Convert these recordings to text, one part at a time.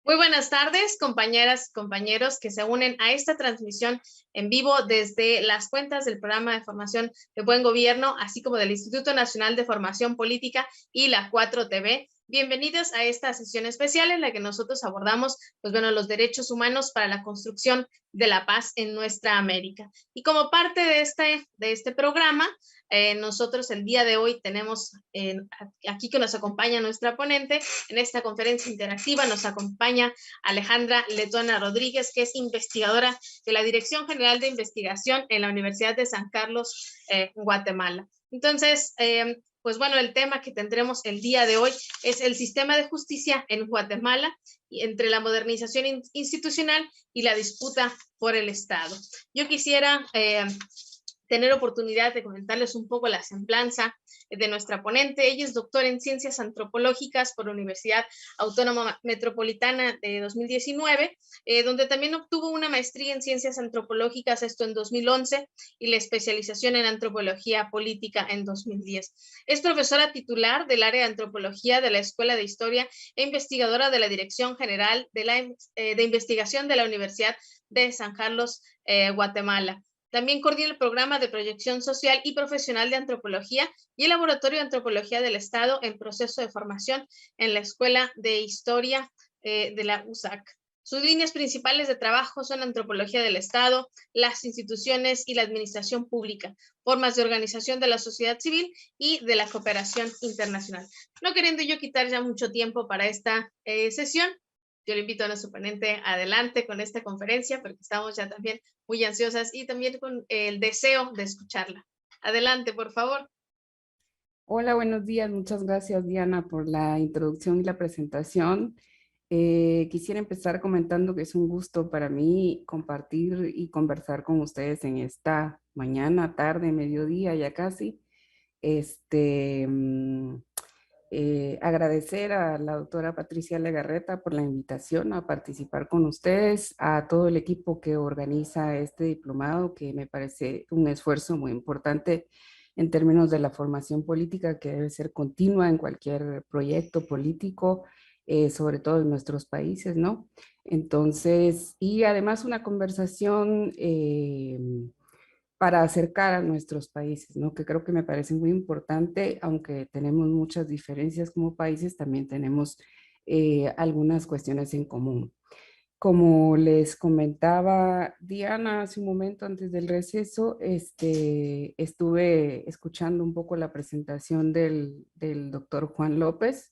Muy buenas tardes, compañeras, compañeros que se unen a esta transmisión en vivo desde las cuentas del Programa de Formación de Buen Gobierno, así como del Instituto Nacional de Formación Política y la 4TV. Bienvenidos a esta sesión especial en la que nosotros abordamos, los derechos humanos para la construcción de la paz en nuestra América. Y como parte de este programa, nosotros el día de hoy tenemos aquí que nos acompaña nuestra ponente en esta conferencia interactiva. Nos acompaña Alejandra Letona Rodríguez, que es investigadora de la Dirección General de Investigación en la Universidad de San Carlos, Guatemala. Entonces, el tema que tendremos el día de hoy es el sistema de justicia en Guatemala, entre la modernización institucional y la disputa por el Estado. Yo quisiera tener oportunidad de comentarles un poco la semblanza de nuestra ponente. Ella es doctora en Ciencias Antropológicas por la Universidad Autónoma Metropolitana de 2019, donde también obtuvo una maestría en Ciencias Antropológicas, esto en 2011, y la especialización en Antropología Política en 2010. Es profesora titular del área de Antropología de la Escuela de Historia e investigadora de la Dirección General de Investigación de la Universidad de San Carlos, Guatemala. También coordina el programa de proyección social y profesional de antropología y el laboratorio de antropología del Estado en proceso de formación en la Escuela de Historia de la USAC. Sus líneas principales de trabajo son antropología del Estado, las instituciones y la administración pública, formas de organización de la sociedad civil y de la cooperación internacional. No queriendo yo quitar ya mucho tiempo para esta sesión, yo le invito a nuestro ponente adelante con esta conferencia, porque estamos ya también muy ansiosas y también con el deseo de escucharla. Adelante, por favor. Hola, buenos días. Muchas gracias, Diana, por la introducción y la presentación. Quisiera empezar comentando que es un gusto para mí compartir y conversar con ustedes en esta mañana, tarde, mediodía, ya casi. Este, mm, Agradecer a la doctora Patricia Legarreta por la invitación a participar con ustedes, a todo el equipo que organiza este diplomado, que me parece un esfuerzo muy importante en términos de la formación política que debe ser continua en cualquier proyecto político, sobre todo en nuestros países, ¿no? Entonces, y además una conversación para acercar a nuestros países, ¿no? Que creo que me parece muy importante, aunque tenemos muchas diferencias como países, también tenemos algunas cuestiones en común. Como les comentaba Diana hace un momento antes del receso, estuve escuchando un poco la presentación del doctor Juan López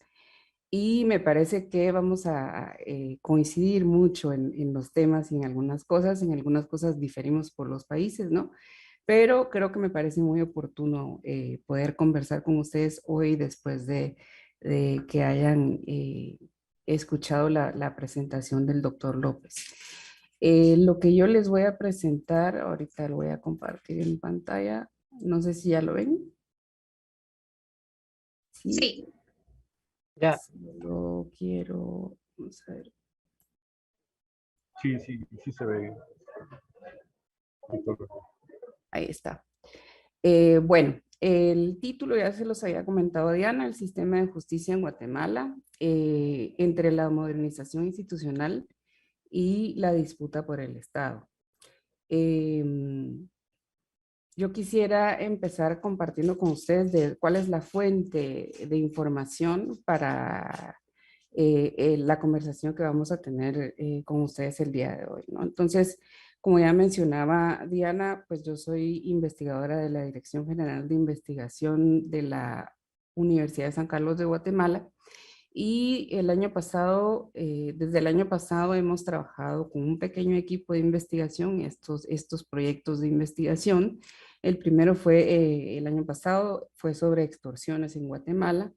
y me parece que vamos a coincidir mucho en los temas y en algunas cosas diferimos por los países, ¿no? Pero creo que me parece muy oportuno poder conversar con ustedes hoy después de que hayan escuchado la presentación del doctor López. Lo que yo les voy a presentar, ahorita lo voy a compartir en pantalla, no sé si ya lo ven. Sí. Ya. Solo quiero, vamos a ver. Sí se ve. Ahí está. Bueno, el título ya se los había comentado Diana, el sistema de justicia en Guatemala, entre la modernización institucional y la disputa por el Estado. Yo quisiera empezar compartiendo con ustedes de cuál es la fuente de información para la conversación que vamos a tener con ustedes el día de hoy, ¿no? Entonces, como ya mencionaba Diana, pues yo soy investigadora de la Dirección General de Investigación de la Universidad de San Carlos de Guatemala y el año pasado, desde el año pasado hemos trabajado con un pequeño equipo de investigación, estos proyectos de investigación. El primero fue el año pasado, fue sobre extorsiones en Guatemala.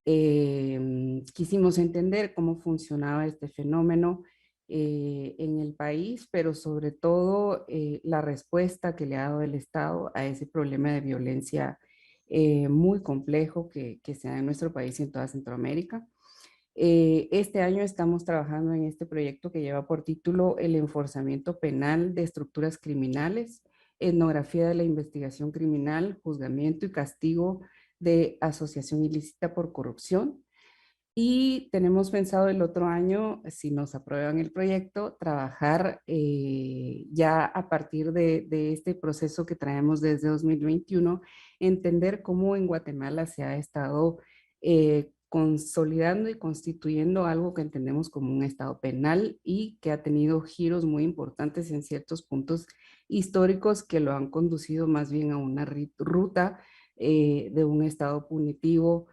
Quisimos entender cómo funcionaba este fenómeno en el país, pero sobre todo la respuesta que le ha dado el Estado a ese problema de violencia muy complejo que se da en nuestro país y en toda Centroamérica. Este año estamos trabajando en este proyecto que lleva por título El enforzamiento penal de estructuras criminales, etnografía de la investigación criminal, juzgamiento y castigo de asociación ilícita por corrupción. Y tenemos pensado el otro año, si nos aprueban el proyecto, trabajar ya a partir de este proceso que traemos desde 2021, entender cómo en Guatemala se ha estado consolidando y constituyendo algo que entendemos como un estado penal y que ha tenido giros muy importantes en ciertos puntos históricos que lo han conducido más bien a una ruta de un estado punitivo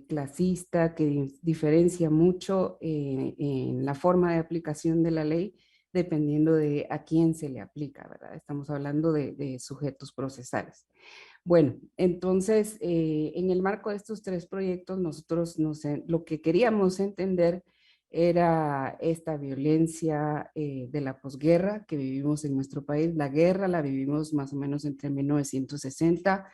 clasista, que diferencia mucho en la forma de aplicación de la ley, dependiendo de a quién se le aplica, ¿verdad? Estamos hablando de sujetos procesales. Bueno, entonces, en el marco de estos tres proyectos, nosotros lo que queríamos entender era esta violencia de la posguerra que vivimos en nuestro país. La guerra la vivimos más o menos entre 1960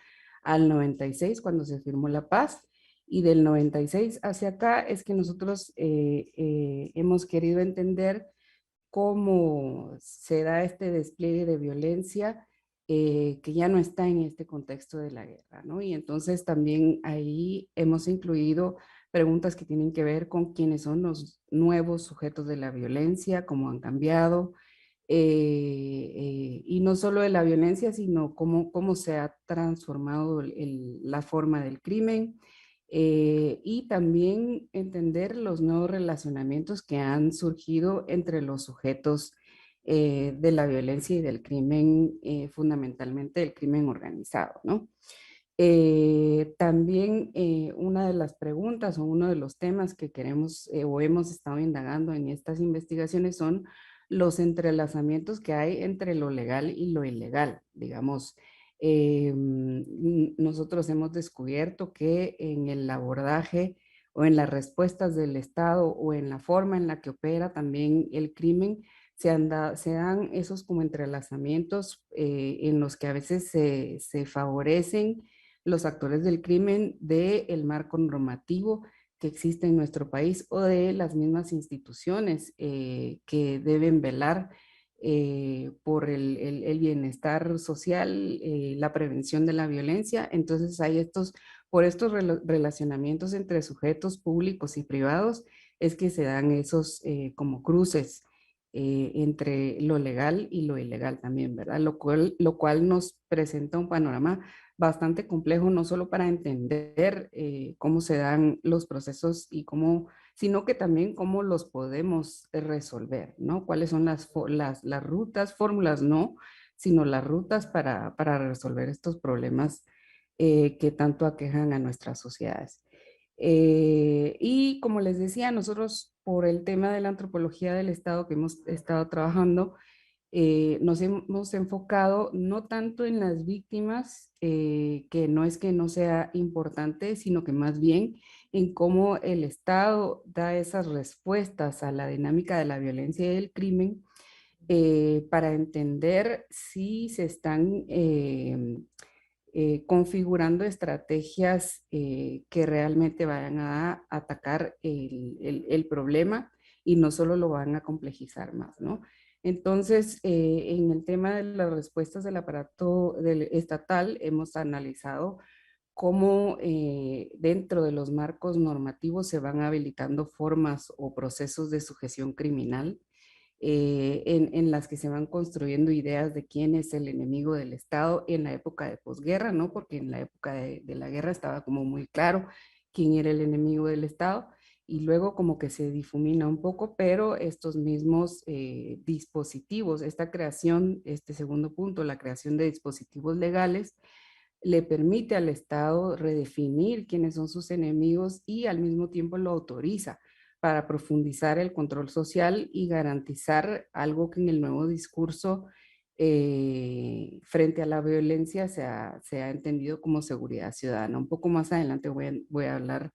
al 96, cuando se firmó la paz, y del 96 hacia acá es que nosotros hemos querido entender cómo se da este despliegue de violencia que ya no está en este contexto de la guerra, ¿no? Y entonces también ahí hemos incluido preguntas que tienen que ver con quiénes son los nuevos sujetos de la violencia, cómo han cambiado, y no solo de la violencia, sino cómo se ha transformado la forma del crimen, y también entender los nuevos relacionamientos que han surgido entre los sujetos de la violencia y del crimen, fundamentalmente del crimen organizado, ¿no? También una de las preguntas o uno de los temas que queremos o hemos estado indagando en estas investigaciones son los entrelazamientos que hay entre lo legal y lo ilegal. Digamos, nosotros hemos descubierto que en el abordaje o en las respuestas del Estado o en la forma en la que opera también el crimen, se dan esos como entrelazamientos en los que a veces se favorecen los actores del crimen del marco normativo que existe en nuestro país o de las mismas instituciones que deben velar por el bienestar social, la prevención de la violencia. Entonces hay por estos relacionamientos entre sujetos públicos y privados, es que se dan esos como cruces entre lo legal y lo ilegal también, ¿verdad? Lo cual nos presenta un panorama bastante complejo, no solo para entender cómo se dan los procesos y sino que también cómo los podemos resolver, ¿no? Cuáles son las rutas, fórmulas no, sino las rutas para resolver estos problemas que tanto aquejan a nuestras sociedades. Y como les decía, nosotros por el tema de la antropología del Estado que hemos estado trabajando, nos hemos enfocado no tanto en las víctimas, que no es que no sea importante, sino que más bien en cómo el Estado da esas respuestas a la dinámica de la violencia y del crimen, para entender si se están configurando estrategias que realmente vayan a atacar el problema y no solo lo van a complejizar más, ¿no? Entonces, en el tema de las respuestas del aparato estatal, hemos analizado cómo dentro de los marcos normativos se van habilitando formas o procesos de sujeción criminal, en las que se van construyendo ideas de quién es el enemigo del Estado en la época de posguerra, ¿no? Porque en la época de la guerra estaba como muy claro quién era el enemigo del Estado, y luego como que se difumina un poco, pero estos mismos dispositivos, esta creación, este segundo punto, la creación de dispositivos legales, le permite al Estado redefinir quiénes son sus enemigos y al mismo tiempo lo autoriza para profundizar el control social y garantizar algo que en el nuevo discurso frente a la violencia se ha entendido como seguridad ciudadana. Un poco más adelante voy a hablar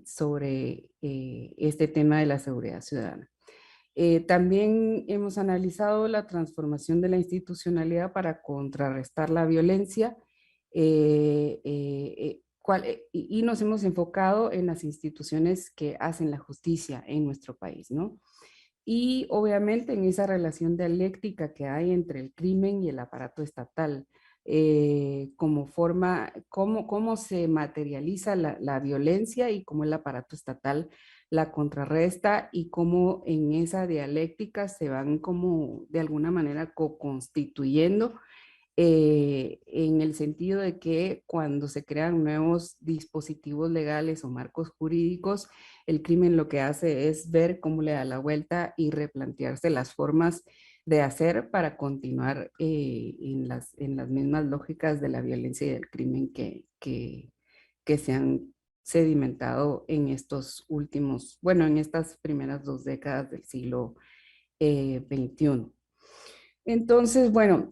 sobre este tema de la seguridad ciudadana. También hemos analizado la transformación de la institucionalidad para contrarrestar la violencia, y nos hemos enfocado en las instituciones que hacen la justicia en nuestro país, ¿no? Y obviamente en esa relación dialéctica que hay entre el crimen y el aparato estatal, como forma, cómo se materializa la violencia y cómo el aparato estatal la contrarresta y cómo en esa dialéctica se van como de alguna manera co-constituyendo en el sentido de que cuando se crean nuevos dispositivos legales o marcos jurídicos, el crimen lo que hace es ver cómo le da la vuelta y replantearse las formas de hacer para continuar en las mismas lógicas de la violencia y del crimen que se han sedimentado en estos últimos, bueno, en estas primeras 2 décadas del siglo XXI. Entonces, bueno,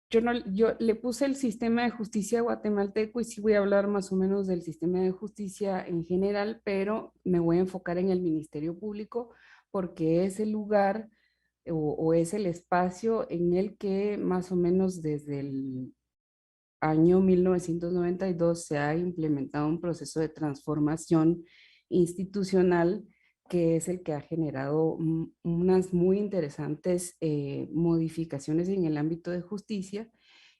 yo le puse el sistema de justicia guatemalteco y sí voy a hablar más o menos del sistema de justicia en general, pero me voy a enfocar en el Ministerio Público porque es el lugar o es el espacio en el que más o menos desde el año 1992 se ha implementado un proceso de transformación institucional que es el que ha generado unas muy interesantes modificaciones en el ámbito de justicia.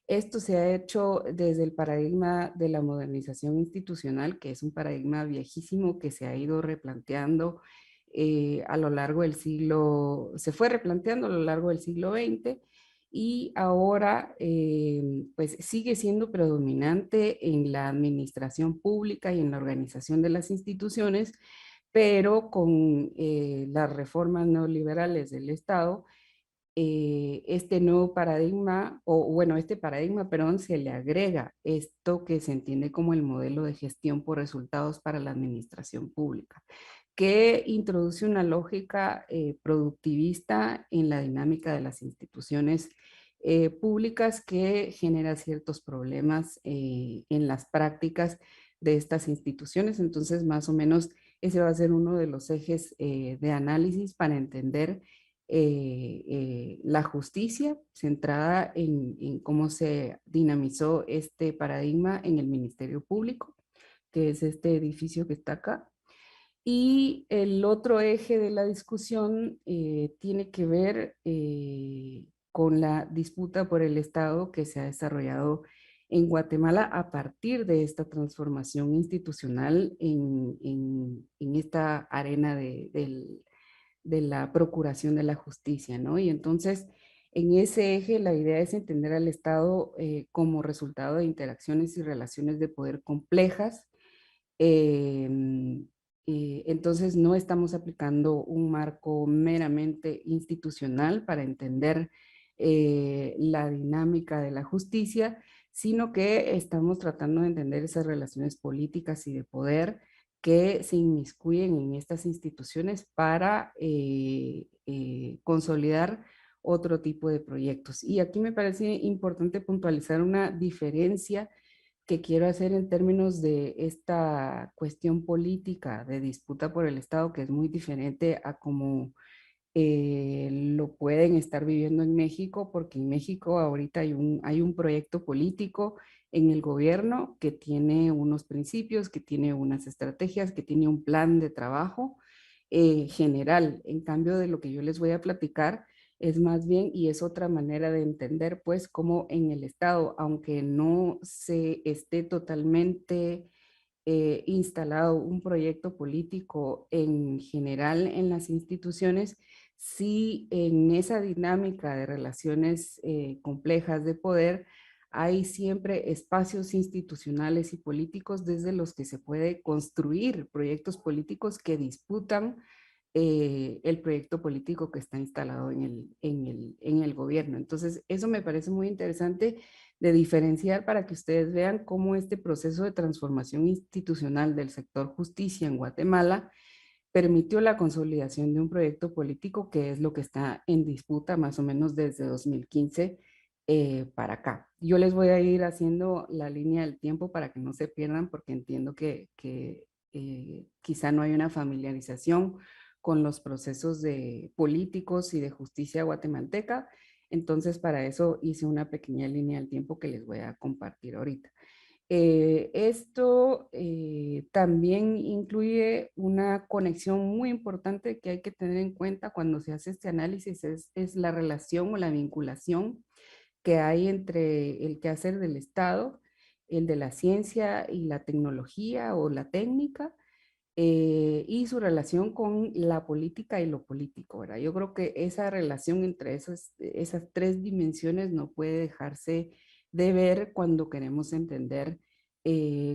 Esto se ha hecho desde el paradigma de la modernización institucional, que es un paradigma viejísimo que se ha ido replanteando a lo largo del siglo, se fue replanteando a lo largo del siglo XX y ahora pues sigue siendo predominante en la administración pública y en la organización de las instituciones, pero con las reformas neoliberales del Estado, este nuevo paradigma, o bueno, este paradigma, perdón, se le agrega esto que se entiende como el modelo de gestión por resultados para la administración pública, que introduce una lógica productivista en la dinámica de las instituciones públicas que genera ciertos problemas en las prácticas de estas instituciones. Entonces, más o menos, ese va a ser uno de los ejes de análisis para entender la justicia centrada en cómo se dinamizó este paradigma en el Ministerio Público, que es este edificio que está acá. Y el otro eje de la discusión tiene que ver con la disputa por el Estado que se ha desarrollado en Guatemala a partir de esta transformación institucional en esta arena de la procuración de la justicia, ¿no? Y entonces, en ese eje, la idea es entender al Estado como resultado de interacciones y relaciones de poder complejas. Entonces, no estamos aplicando un marco meramente institucional para entender la dinámica de la justicia, sino que estamos tratando de entender esas relaciones políticas y de poder que se inmiscuyen en estas instituciones para consolidar otro tipo de proyectos. Y aquí me parece importante puntualizar una diferencia que quiero hacer en términos de esta cuestión política de disputa por el Estado, que es muy diferente a como lo pueden estar viviendo en México, porque en México ahorita hay un proyecto político en el gobierno que tiene unos principios, que tiene unas estrategias, que tiene un plan de trabajo general. En cambio de lo que yo les voy a platicar, es más bien, y es otra manera de entender, pues, cómo en el Estado, aunque no se esté totalmente instalado un proyecto político en general en las instituciones, sí en esa dinámica de relaciones complejas de poder, hay siempre espacios institucionales y políticos desde los que se puede construir proyectos políticos que disputan el proyecto político que está instalado en el gobierno. Entonces, eso me parece muy interesante de diferenciar para que ustedes vean cómo este proceso de transformación institucional del sector justicia en Guatemala permitió la consolidación de un proyecto político que es lo que está en disputa más o menos desde 2015 para acá. Yo les voy a ir haciendo la línea del tiempo para que no se pierdan porque entiendo que quizá no hay una familiarización con los procesos de políticos y de justicia guatemalteca. Entonces, para eso hice una pequeña línea del tiempo que les voy a compartir ahorita. Esto también incluye una conexión muy importante que hay que tener en cuenta cuando se hace este análisis, es la relación o la vinculación que hay entre el quehacer del Estado, el de la ciencia y la tecnología o la técnica, y su relación con la política y lo político, ¿verdad? Yo creo que esa relación entre esas tres dimensiones no puede dejarse de ver cuando queremos entender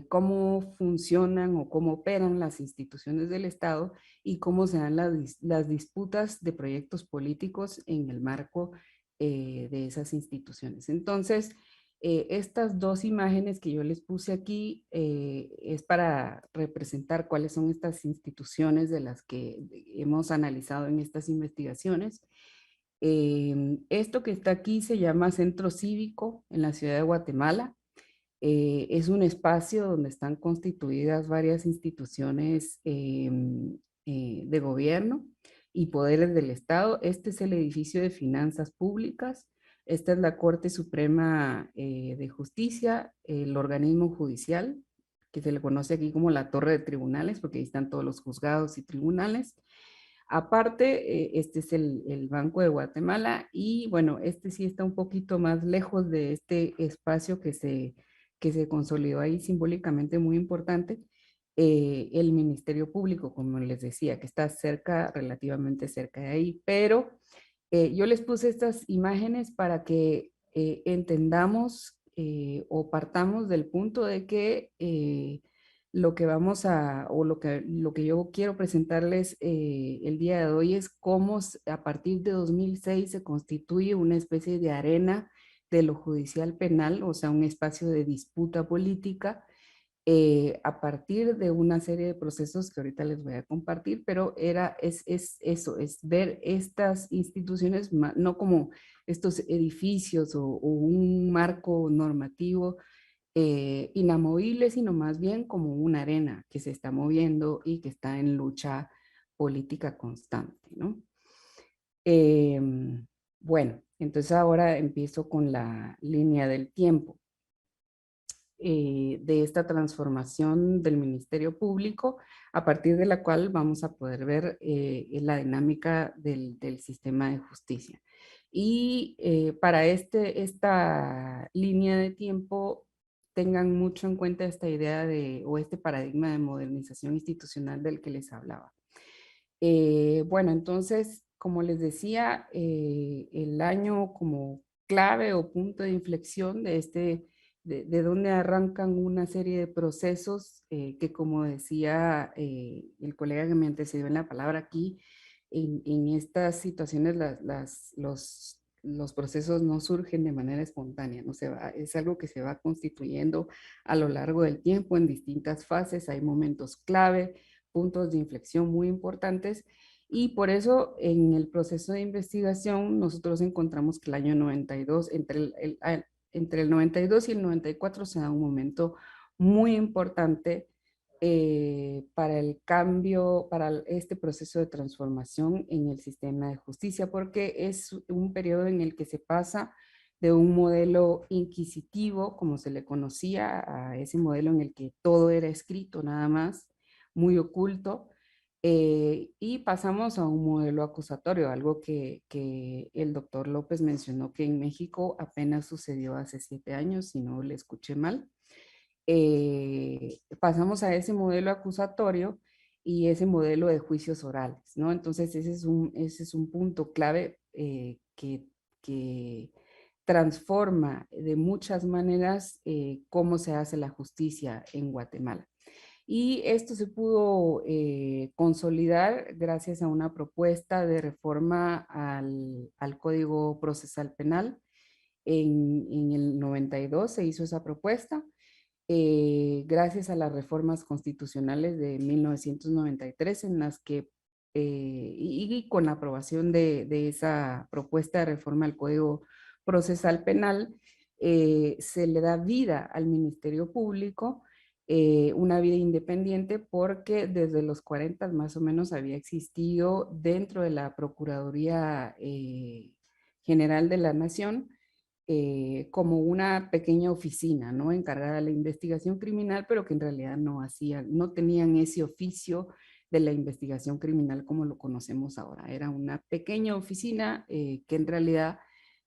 cómo funcionan o cómo operan las instituciones del Estado y cómo se dan las disputas de proyectos políticos en el marco de esas instituciones. Entonces, estas dos imágenes que yo les puse aquí es para representar cuáles son estas instituciones de las que hemos analizado en estas investigaciones. Esto que está aquí se llama Centro Cívico en la ciudad de Guatemala. Es un espacio donde están constituidas varias instituciones de gobierno y poderes del Estado. Este es el edificio de finanzas públicas. Esta es la Corte Suprema de Justicia, el organismo judicial, que se le conoce aquí como la Torre de Tribunales, porque ahí están todos los juzgados y tribunales. Aparte, este es el Banco de Guatemala y bueno, este sí está un poquito más lejos de este espacio que se consolidó ahí simbólicamente muy importante, el Ministerio Público, como les decía, que está cerca, relativamente cerca de ahí, pero yo les puse estas imágenes para que entendamos o partamos del punto de que lo que vamos a, o lo que yo quiero presentarles el día de hoy es cómo a partir de 2006 se constituye una especie de arena de lo judicial penal, o sea, un espacio de disputa política a partir de una serie de procesos que ahorita les voy a compartir, pero es eso, es ver estas instituciones no como estos edificios o un marco normativo inamovible, sino más bien como una arena que se está moviendo y que está en lucha política constante, ¿no? Bueno, entonces ahora empiezo con la línea del tiempo de esta transformación del Ministerio Público, a partir de la cual vamos a poder ver la dinámica del sistema de justicia. Y para esta línea de tiempo, tengan mucho en cuenta esta idea o este paradigma de modernización institucional del que les hablaba. Bueno, entonces, como les decía, el año como clave o punto de inflexión de donde arrancan una serie de procesos que, como decía el colega que me antecedió en la palabra aquí, en estas situaciones los procesos no surgen de manera espontánea, no se va, es algo que se va constituyendo a lo largo del tiempo en distintas fases, hay momentos clave, puntos de inflexión muy importantes y por eso en el proceso de investigación nosotros encontramos que el año 92, entre el 92 y el 94 se da un momento muy importante para el cambio, para este proceso de transformación en el sistema de justicia, porque es un periodo en el que se pasa de un modelo inquisitivo, como se le conocía, a ese modelo en el que todo era escrito nada más, muy oculto, y pasamos a un modelo acusatorio, algo que el doctor López mencionó que en México apenas sucedió hace 7 años, si no le escuché mal. Pasamos a ese modelo acusatorio y ese modelo de juicios orales, ¿no? Entonces ese es un punto clave que transforma de muchas maneras cómo se hace la justicia en Guatemala. Y esto se pudo consolidar gracias a una propuesta de reforma al Código Procesal Penal. En el 92 se hizo esa propuesta. Gracias a las reformas constitucionales de 1993 en las que, y con la aprobación de esa propuesta de reforma al Código Procesal Penal, se le da vida al Ministerio Público, una vida independiente porque desde los 40 más o menos había existido dentro de la Procuraduría General de la Nación como una pequeña oficina, ¿no? Encargada de la investigación criminal, pero que en realidad no tenían ese oficio de la investigación criminal como lo conocemos ahora. Era una pequeña oficina que en realidad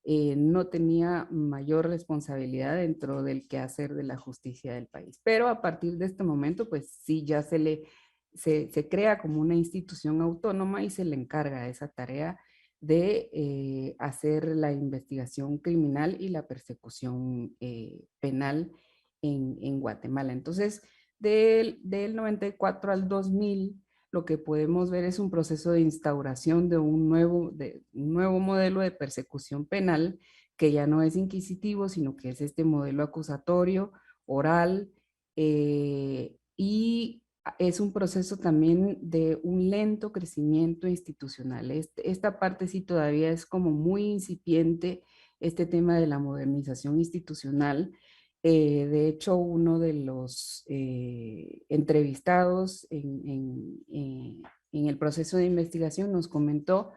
no tenía mayor responsabilidad dentro del quehacer de la justicia del país. Pero a partir de este momento, pues sí, ya se crea como una institución autónoma y se le encarga esa tarea de hacer la investigación criminal y la persecución penal en Guatemala. Entonces, del 94 al 2000, lo que podemos ver es un proceso de instauración de un nuevo modelo de persecución penal que ya no es inquisitivo, sino que es este modelo acusatorio, oral, y es un proceso también de un lento crecimiento institucional. Esta parte sí todavía es como muy incipiente, este tema de la modernización institucional. De hecho, uno de los entrevistados en el proceso de investigación nos comentó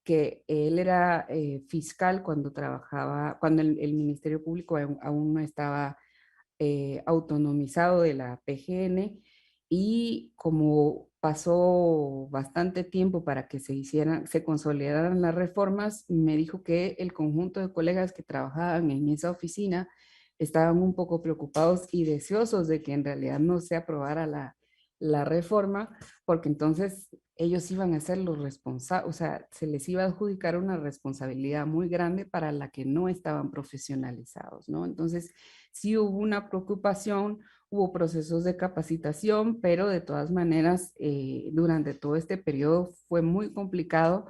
que él era fiscal cuando trabajaba, cuando el Ministerio Público aún no estaba autonomizado de la PGN, y como pasó bastante tiempo para que se consolidaran las reformas, me dijo que el conjunto de colegas que trabajaban en esa oficina estaban un poco preocupados y deseosos de que en realidad no se aprobara la reforma, porque entonces ellos iban a ser los responsables, o sea, se les iba a adjudicar una responsabilidad muy grande para la que no estaban profesionalizados, ¿no? Entonces, sí hubo una preocupación, hubo procesos de capacitación, pero de todas maneras, durante todo este periodo fue muy complicado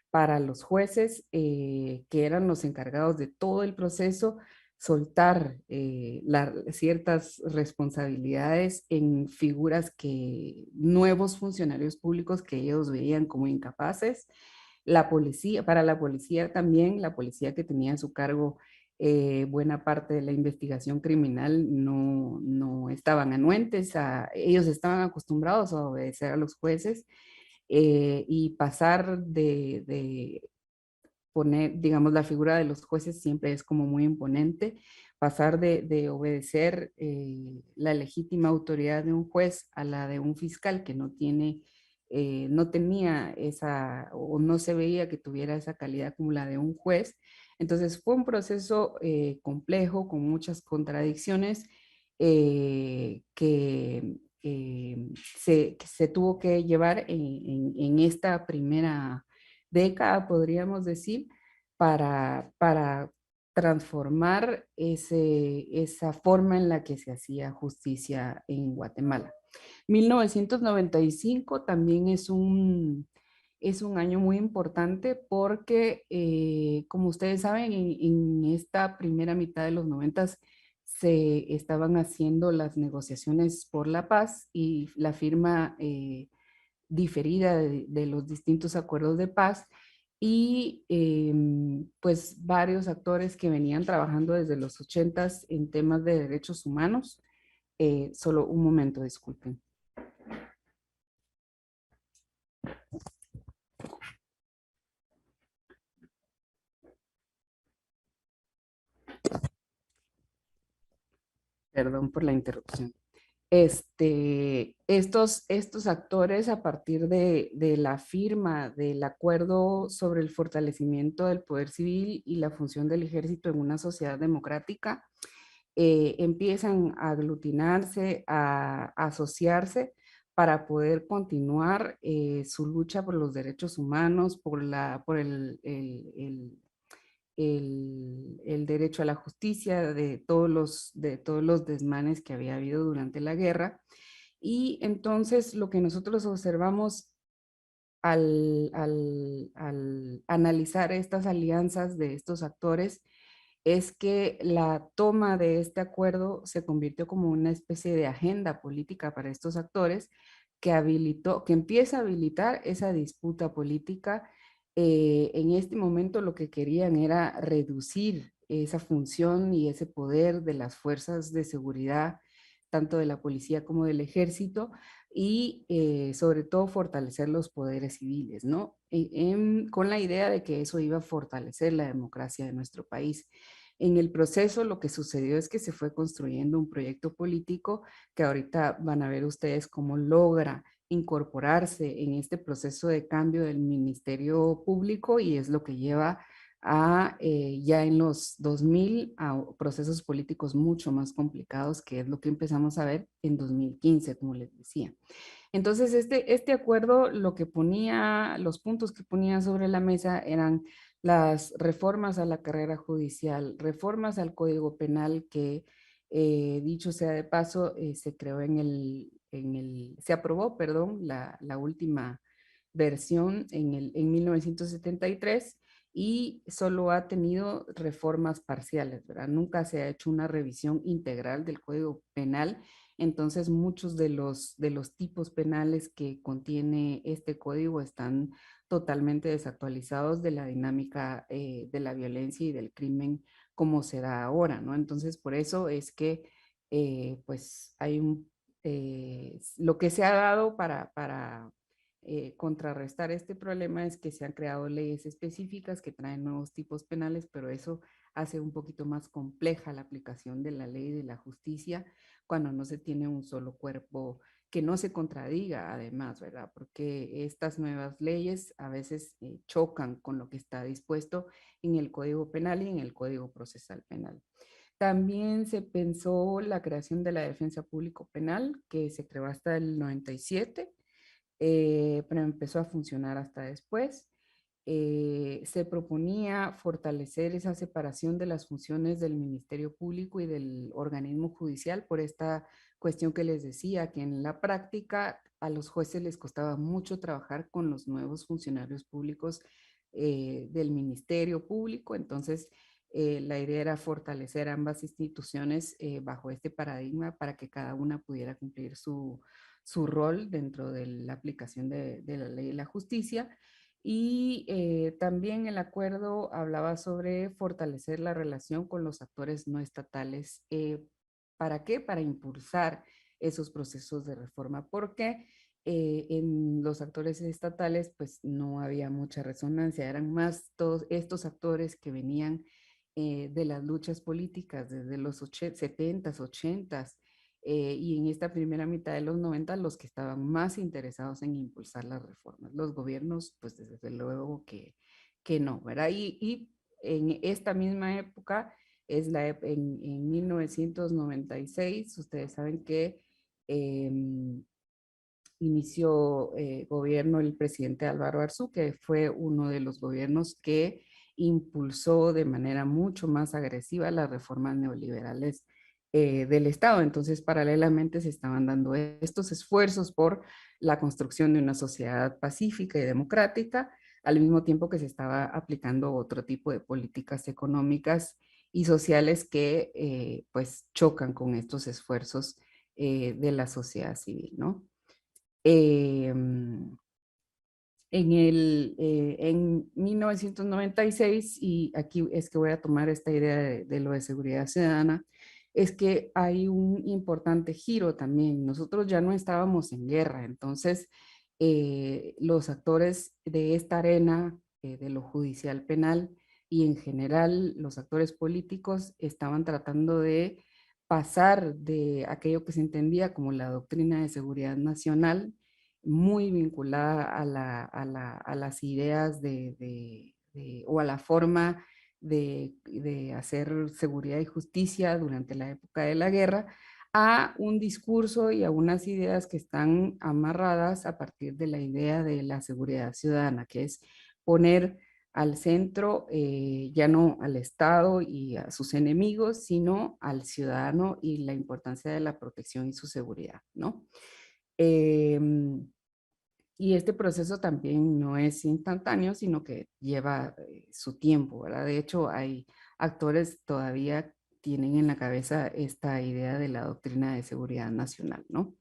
para los jueces, que eran los encargados de todo el proceso, soltar ciertas responsabilidades en figuras nuevos funcionarios públicos que ellos veían como incapaces. La policía, para la policía también, la policía que tenía a su cargo buena parte de la investigación criminal, no estaban anuentes, ellos estaban acostumbrados a obedecer a los jueces, y pasar de poner, digamos, la figura de los jueces siempre es como muy imponente, pasar de obedecer la legítima autoridad de un juez a la de un fiscal que no tenía esa, o no se veía que tuviera esa calidad como la de un juez. Entonces fue un proceso complejo, con muchas contradicciones, que se tuvo que llevar en esta primera década, podríamos decir, para transformar esa forma en la que se hacía justicia en Guatemala. 1995 también es un año muy importante porque, como ustedes saben, en esta primera mitad de los 90 se estaban haciendo las negociaciones por la paz y la firma diferida de los distintos acuerdos de paz, y pues varios actores que venían trabajando desde los 80s en temas de derechos humanos. Solo un momento, disculpen. Perdón por la interrupción. Estos actores, a partir de la firma del acuerdo sobre el fortalecimiento del poder civil y la función del ejército en una sociedad democrática, empiezan a aglutinarse, a asociarse para poder continuar su lucha por los derechos humanos, por el derecho a la justicia, de todos los desmanes que había habido durante la guerra. Y entonces lo que nosotros observamos al analizar estas alianzas de estos actores es que la toma de este acuerdo se convirtió como una especie de agenda política para estos actores que empieza a habilitar esa disputa política. En este momento lo que querían era reducir esa función y ese poder de las fuerzas de seguridad, tanto de la policía como del ejército, y sobre todo fortalecer los poderes civiles, ¿no? Con la idea de que eso iba a fortalecer la democracia de nuestro país. En el proceso lo que sucedió es que se fue construyendo un proyecto político que ahorita van a ver ustedes cómo logra incorporarse en este proceso de cambio del Ministerio Público, y es lo que lleva a ya en los 2000 a procesos políticos mucho más complicados, que es lo que empezamos a ver en 2015, como les decía. Entonces, este acuerdo lo que ponía, los puntos que ponía sobre la mesa eran las reformas a la carrera judicial, reformas al Código Penal que, dicho sea de paso, se creó se aprobó, perdón, la última versión en 1973 y solo ha tenido reformas parciales, ¿verdad? Nunca se ha hecho una revisión integral del Código Penal. Entonces, muchos de los tipos penales que contiene este código están totalmente desactualizados de la dinámica de la violencia y del crimen como se da ahora, ¿no? Entonces, por eso es que, pues, hay lo que se ha dado para contrarrestar este problema es que se han creado leyes específicas que traen nuevos tipos penales, pero eso hace un poquito más compleja la aplicación de la ley y de la justicia cuando no se tiene un solo cuerpo que no se contradiga además, ¿verdad? Porque estas nuevas leyes a veces chocan con lo que está dispuesto en el Código Penal y en el Código Procesal Penal. También se pensó la creación de la Defensa Público Penal, que se creó hasta el 97, pero empezó a funcionar hasta después. Se proponía fortalecer esa separación de las funciones del Ministerio Público y del organismo judicial por esta cuestión que les decía, que en la práctica a los jueces les costaba mucho trabajar con los nuevos funcionarios públicos del Ministerio Público. Entonces, la idea era fortalecer ambas instituciones bajo este paradigma para que cada una pudiera cumplir su rol dentro de la aplicación de la ley y la justicia. Y también el acuerdo hablaba sobre fortalecer la relación con los actores no estatales. ¿Para qué? Para impulsar esos procesos de reforma, porque en los actores estatales pues no había mucha resonancia, eran más todos estos actores que venían de las luchas políticas desde los 70s, 80s, y en esta primera mitad de los 90 los que estaban más interesados en impulsar las reformas. Los gobiernos, pues desde luego que no, ¿verdad? Y en esta misma época, en 1996, ustedes saben que eh, inició gobierno el presidente Álvaro Arzú, que fue uno de los gobiernos que impulsó de manera mucho más agresiva las reformas neoliberales del Estado. Entonces, paralelamente se estaban dando estos esfuerzos por la construcción de una sociedad pacífica y democrática, al mismo tiempo que se estaba aplicando otro tipo de políticas económicas y sociales que pues chocan con estos esfuerzos de la sociedad civil, ¿no? En 1996, y aquí es que voy a tomar esta idea de lo de seguridad ciudadana, es que hay un importante giro también. Nosotros ya no estábamos en guerra, entonces los actores de esta arena, de lo judicial penal y en general los actores políticos estaban tratando de pasar de aquello que se entendía como la doctrina de seguridad nacional, muy vinculada a las ideas o a la forma de hacer seguridad y justicia durante la época de la guerra, a un discurso y a unas ideas que están amarradas a partir de la idea de la seguridad ciudadana, que es poner al centro ya no al Estado y a sus enemigos, sino al ciudadano y la importancia de la protección y su seguridad, ¿no? Y este proceso también no es instantáneo, sino que lleva su tiempo, ¿verdad? De hecho, hay actores todavía tienen en la cabeza esta idea de la doctrina de seguridad nacional, ¿no?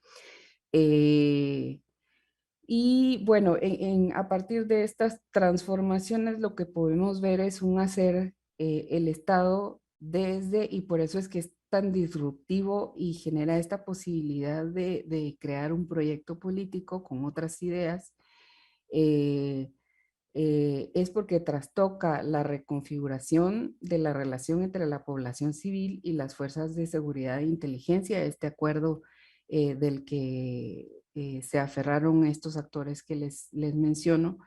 Y bueno, a partir de estas transformaciones lo que podemos ver es un hacer el Estado desde, y por eso es que es tan disruptivo y genera esta posibilidad de crear un proyecto político con otras ideas, eh, es porque trastoca la reconfiguración de la relación entre la población civil y las fuerzas de seguridad e inteligencia, este acuerdo del que se aferraron estos actores que les menciono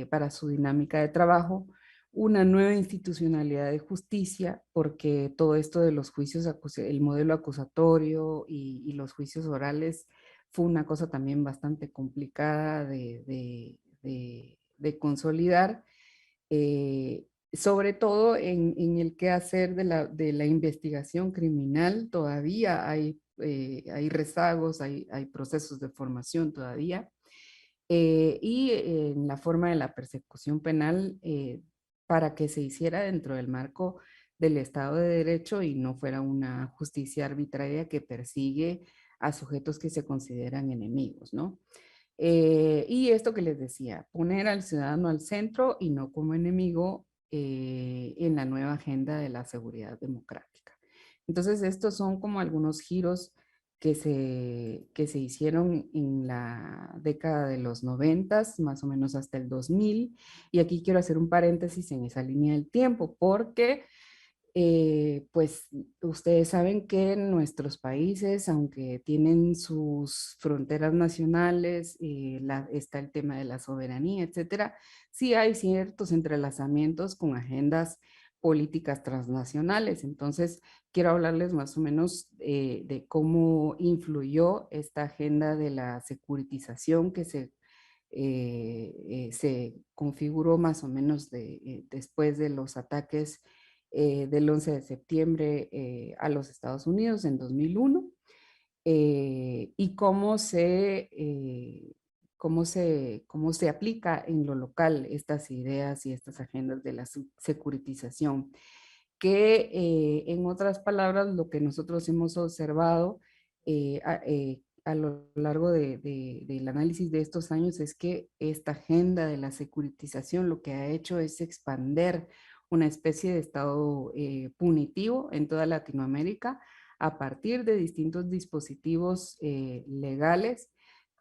para su dinámica de trabajo, una nueva institucionalidad de justicia, porque todo esto de los juicios, el modelo acusatorio y los juicios orales fue una cosa también bastante complicada de consolidar, sobre todo en el quehacer de la investigación criminal. Todavía hay rezagos, hay procesos de formación todavía. Y en la forma de la persecución penal, para que se hiciera dentro del marco del Estado de Derecho y no fuera una justicia arbitraria que persigue a sujetos que se consideran enemigos, ¿no? Y esto que les decía, poner al ciudadano al centro y no como enemigo en la nueva agenda de la seguridad democrática. Entonces, estos son como algunos giros que se hicieron en la década de los 90, más o menos hasta el 2000. Y aquí quiero hacer un paréntesis en esa línea del tiempo, porque pues ustedes saben que nuestros países, aunque tienen sus fronteras nacionales, está el tema de la soberanía, etcétera, sí hay ciertos entrelazamientos con agendas políticas transnacionales. Entonces, quiero hablarles más o menos de cómo influyó esta agenda de la securitización que se configuró más o menos después de los ataques del 11 de septiembre a los Estados Unidos en 2001, y cómo se aplica en lo local estas ideas y estas agendas de la securitización, que en otras palabras lo que nosotros hemos observado a lo largo del análisis de estos años es que esta agenda de la securitización lo que ha hecho es expander una especie de estado punitivo en toda Latinoamérica a partir de distintos dispositivos legales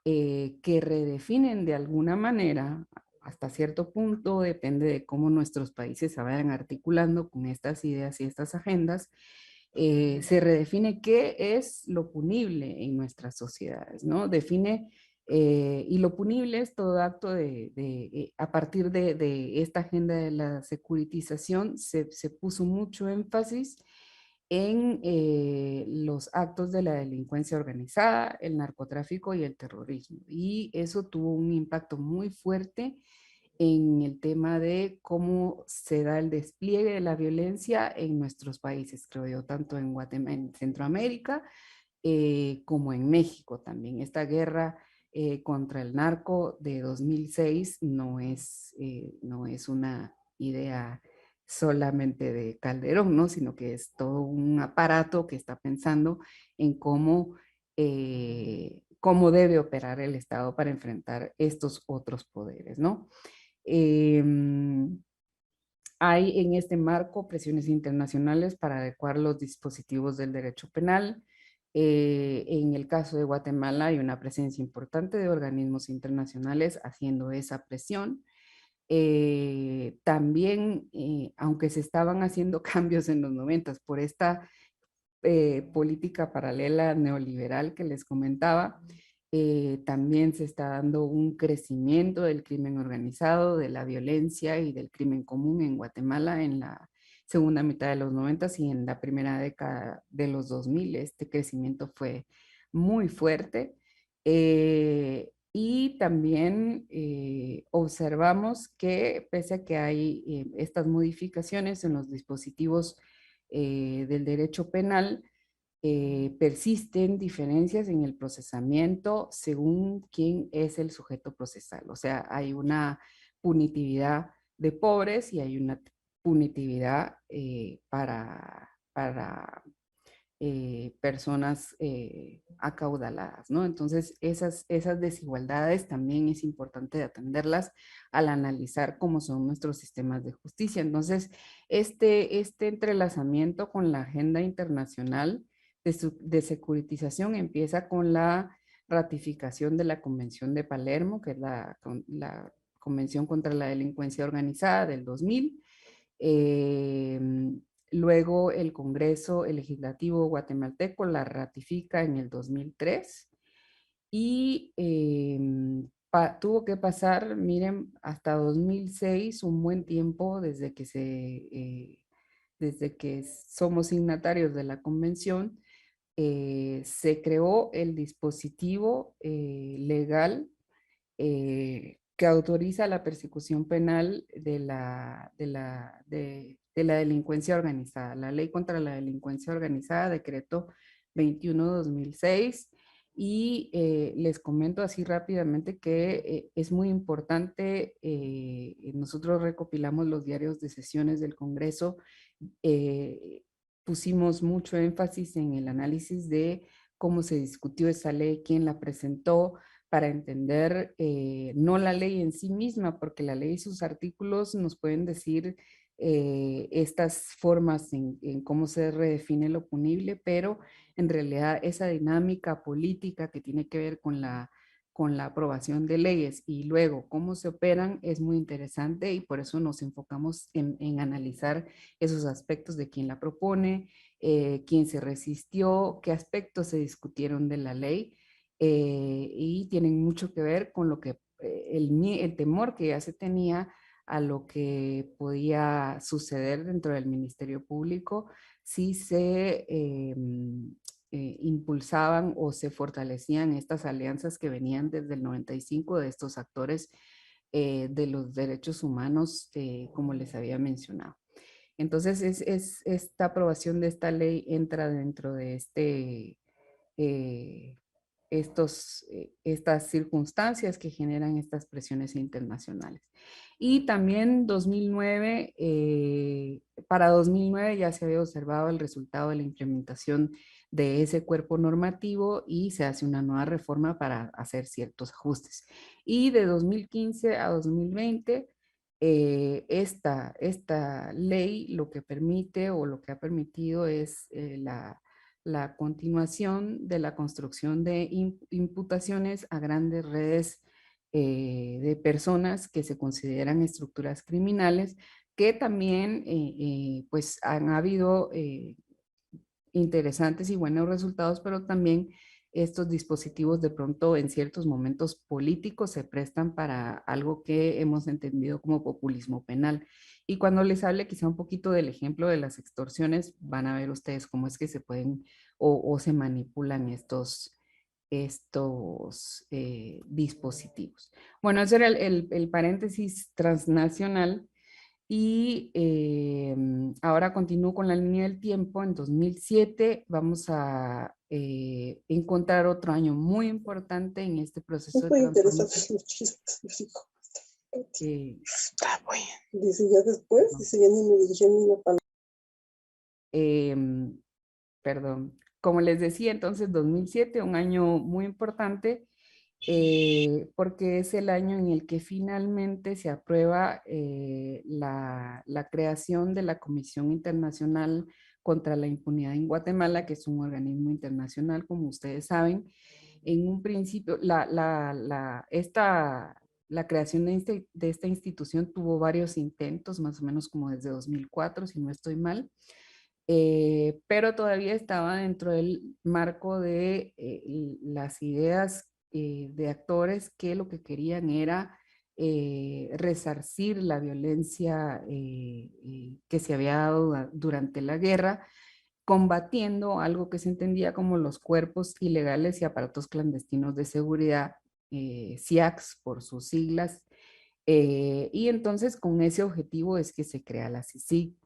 que redefinen de alguna manera, hasta cierto punto, depende de cómo nuestros países se vayan articulando con estas ideas y estas agendas, se redefine qué es lo punible en nuestras sociedades, ¿no? Define, y lo punible es todo acto a partir de esta agenda de la securitización, se puso mucho énfasis en los actos de la delincuencia organizada, el narcotráfico y el terrorismo. Y eso tuvo un impacto muy fuerte en el tema de cómo se da el despliegue de la violencia en nuestros países, creo yo, tanto en Guatemala, en Centroamérica, como en México también. Esta guerra contra el narco de 2006 no es una idea solamente de Calderón, ¿no? Sino que es todo un aparato que está pensando en cómo debe operar el Estado para enfrentar estos otros poderes, ¿no? Hay en este marco presiones internacionales para adecuar los dispositivos del derecho penal. En el caso de Guatemala hay una presencia importante de organismos internacionales haciendo esa presión. También, aunque se estaban haciendo cambios en los 90 por esta política paralela neoliberal que les comentaba, también se está dando un crecimiento del crimen organizado, de la violencia y del crimen común en Guatemala en la segunda mitad de los 90 y en la primera década de los 2000. Este crecimiento fue muy fuerte. Y también observamos que pese a que hay estas modificaciones en los dispositivos del derecho penal, persisten diferencias en el procesamiento según quién es el sujeto procesal. O sea, hay una punitividad de pobres y hay una punitividad para personas acaudaladas, ¿no? Entonces, esas desigualdades también es importante atenderlas al analizar cómo son nuestros sistemas de justicia. Entonces, este entrelazamiento con la agenda internacional de securitización empieza con la ratificación de la Convención de Palermo, que es la Convención contra la Delincuencia Organizada del 2000. Eh, Luego el Congreso, el Legislativo guatemalteco la ratifica en el 2003 y tuvo que pasar, miren, hasta 2006, un buen tiempo desde que somos signatarios de la convención, se creó el dispositivo legal que autoriza la persecución penal de la delincuencia organizada. La Ley contra la Delincuencia Organizada, decreto 21/2006. Y les comento así rápidamente que es muy importante, nosotros recopilamos los diarios de sesiones del Congreso, eh, pusimos mucho énfasis en el análisis de cómo se discutió esa ley, quién la presentó, para entender no la ley en sí misma, porque la ley y sus artículos nos pueden decir estas formas en cómo se redefine lo punible, pero en realidad esa dinámica política que tiene que ver con la aprobación de leyes y luego cómo se operan es muy interesante, y por eso nos enfocamos en analizar esos aspectos de quién la propone, quién se resistió, qué aspectos se discutieron de la ley, y tienen mucho que ver con lo que el temor que ya se tenía a lo que podía suceder dentro del Ministerio Público si se impulsaban o se fortalecían estas alianzas que venían desde el 95 de estos actores de los derechos humanos, como les había mencionado. Entonces, esta aprobación de esta ley entra dentro de eh, estas circunstancias que generan estas presiones internacionales. Y también 2009, para 2009 ya se había observado el resultado de la implementación de ese cuerpo normativo y se hace una nueva reforma para hacer ciertos ajustes. Y de 2015 a 2020, esta ley lo que permite o lo que ha permitido es la continuación de la construcción de imputaciones a grandes redes de personas que se consideran estructuras criminales, que también pues han habido interesantes y buenos resultados, pero también estos dispositivos de pronto en ciertos momentos políticos se prestan para algo que hemos entendido como populismo penal. Y cuando les hable quizá un poquito del ejemplo de las extorsiones, van a ver ustedes cómo es que se pueden o se manipulan estos dispositivos. Bueno, ese era el paréntesis transnacional. Y ahora continúo con la línea del tiempo. En 2007 vamos a encontrar otro año muy importante en este proceso de muy interesante. transformación. Está bien. Dice ya después, no. Dice ya ni me dirigí ni una palabra. Perdón. Como les decía, entonces 2007, un año muy importante, porque es el año en el que finalmente se aprueba la creación de la Comisión Internacional contra la Impunidad en Guatemala, que es un organismo internacional, como ustedes saben. En un principio, la creación de esta institución tuvo varios intentos, más o menos como desde 2004, si no estoy mal. Pero todavía estaba dentro del marco de las ideas de actores que lo que querían era resarcir la violencia que se había dado durante la guerra, combatiendo algo que se entendía como los cuerpos ilegales y aparatos clandestinos de seguridad, CIACS por sus siglas, y entonces con ese objetivo es que se crea la CICIG,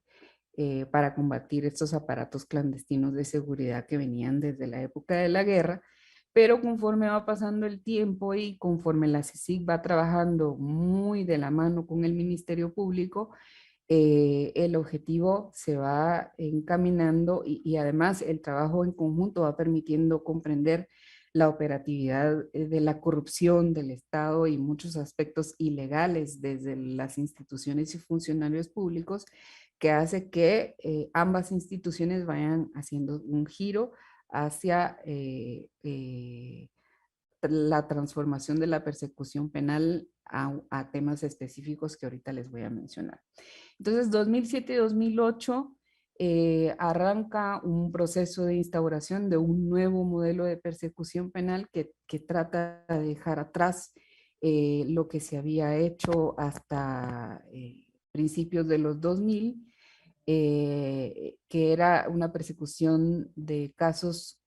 para combatir estos aparatos clandestinos de seguridad que venían desde la época de la guerra. Pero conforme va pasando el tiempo y conforme la CICIG va trabajando muy de la mano con el Ministerio Público, el objetivo se va encaminando y además el trabajo en conjunto va permitiendo comprender la operatividad de la corrupción del Estado y muchos aspectos ilegales desde las instituciones y funcionarios públicos, que hace que ambas instituciones vayan haciendo un giro hacia la transformación de la persecución penal a temas específicos que ahorita les voy a mencionar. Entonces, 2007 y 2008 arranca un proceso de instauración de un nuevo modelo de persecución penal que trata de dejar atrás lo que se había hecho hasta principios de los 2000, que era una persecución de casos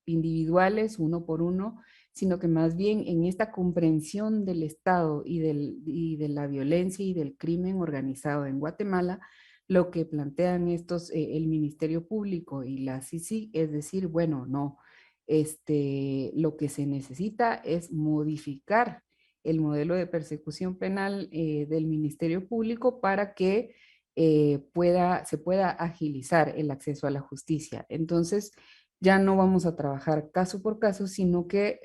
individuales, uno por uno, sino que más bien en esta comprensión del Estado y de la violencia y del crimen organizado en Guatemala, lo que plantean el Ministerio Público y la CICIG es decir, bueno, no, lo que se necesita es modificar el modelo de persecución penal del Ministerio Público para que se pueda agilizar el acceso a la justicia. Entonces, ya no vamos a trabajar caso por caso, sino que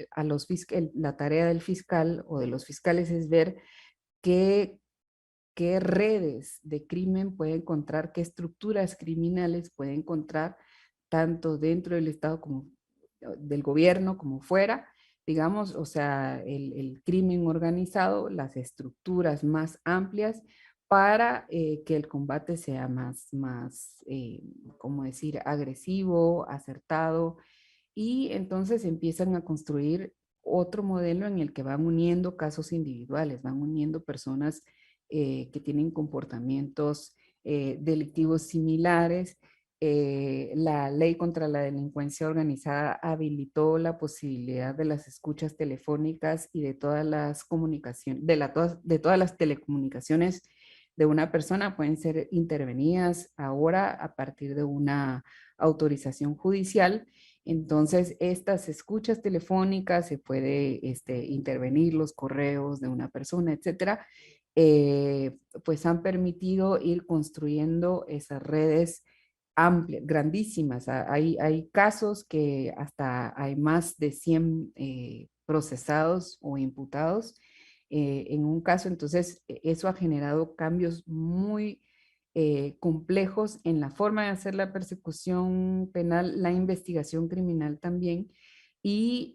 la tarea del fiscal o de los fiscales es ver qué, qué redes de crimen puede encontrar, qué estructuras criminales puede encontrar, tanto dentro del Estado como del gobierno como fuera, digamos, o sea, el crimen organizado, las estructuras más amplias para que el combate sea ¿cómo decir?, agresivo, acertado, y entonces empiezan a construir otro modelo en el que van uniendo casos individuales, van uniendo personas que tienen comportamientos delictivos similares. La ley contra la delincuencia organizada habilitó la posibilidad de las escuchas telefónicas y de todas las comunicaciones, de todas las telecomunicaciones de una persona pueden ser intervenidas ahora a partir de una autorización judicial. Entonces, estas escuchas telefónicas se puede intervenir los correos de una persona, etcétera, pues han permitido ir construyendo esas redes amplias, grandísimas. Hay casos que hasta hay más de 100 procesados o imputados en un caso. Entonces, eso ha generado cambios muy complejos en la forma de hacer la persecución penal, la investigación criminal también. Y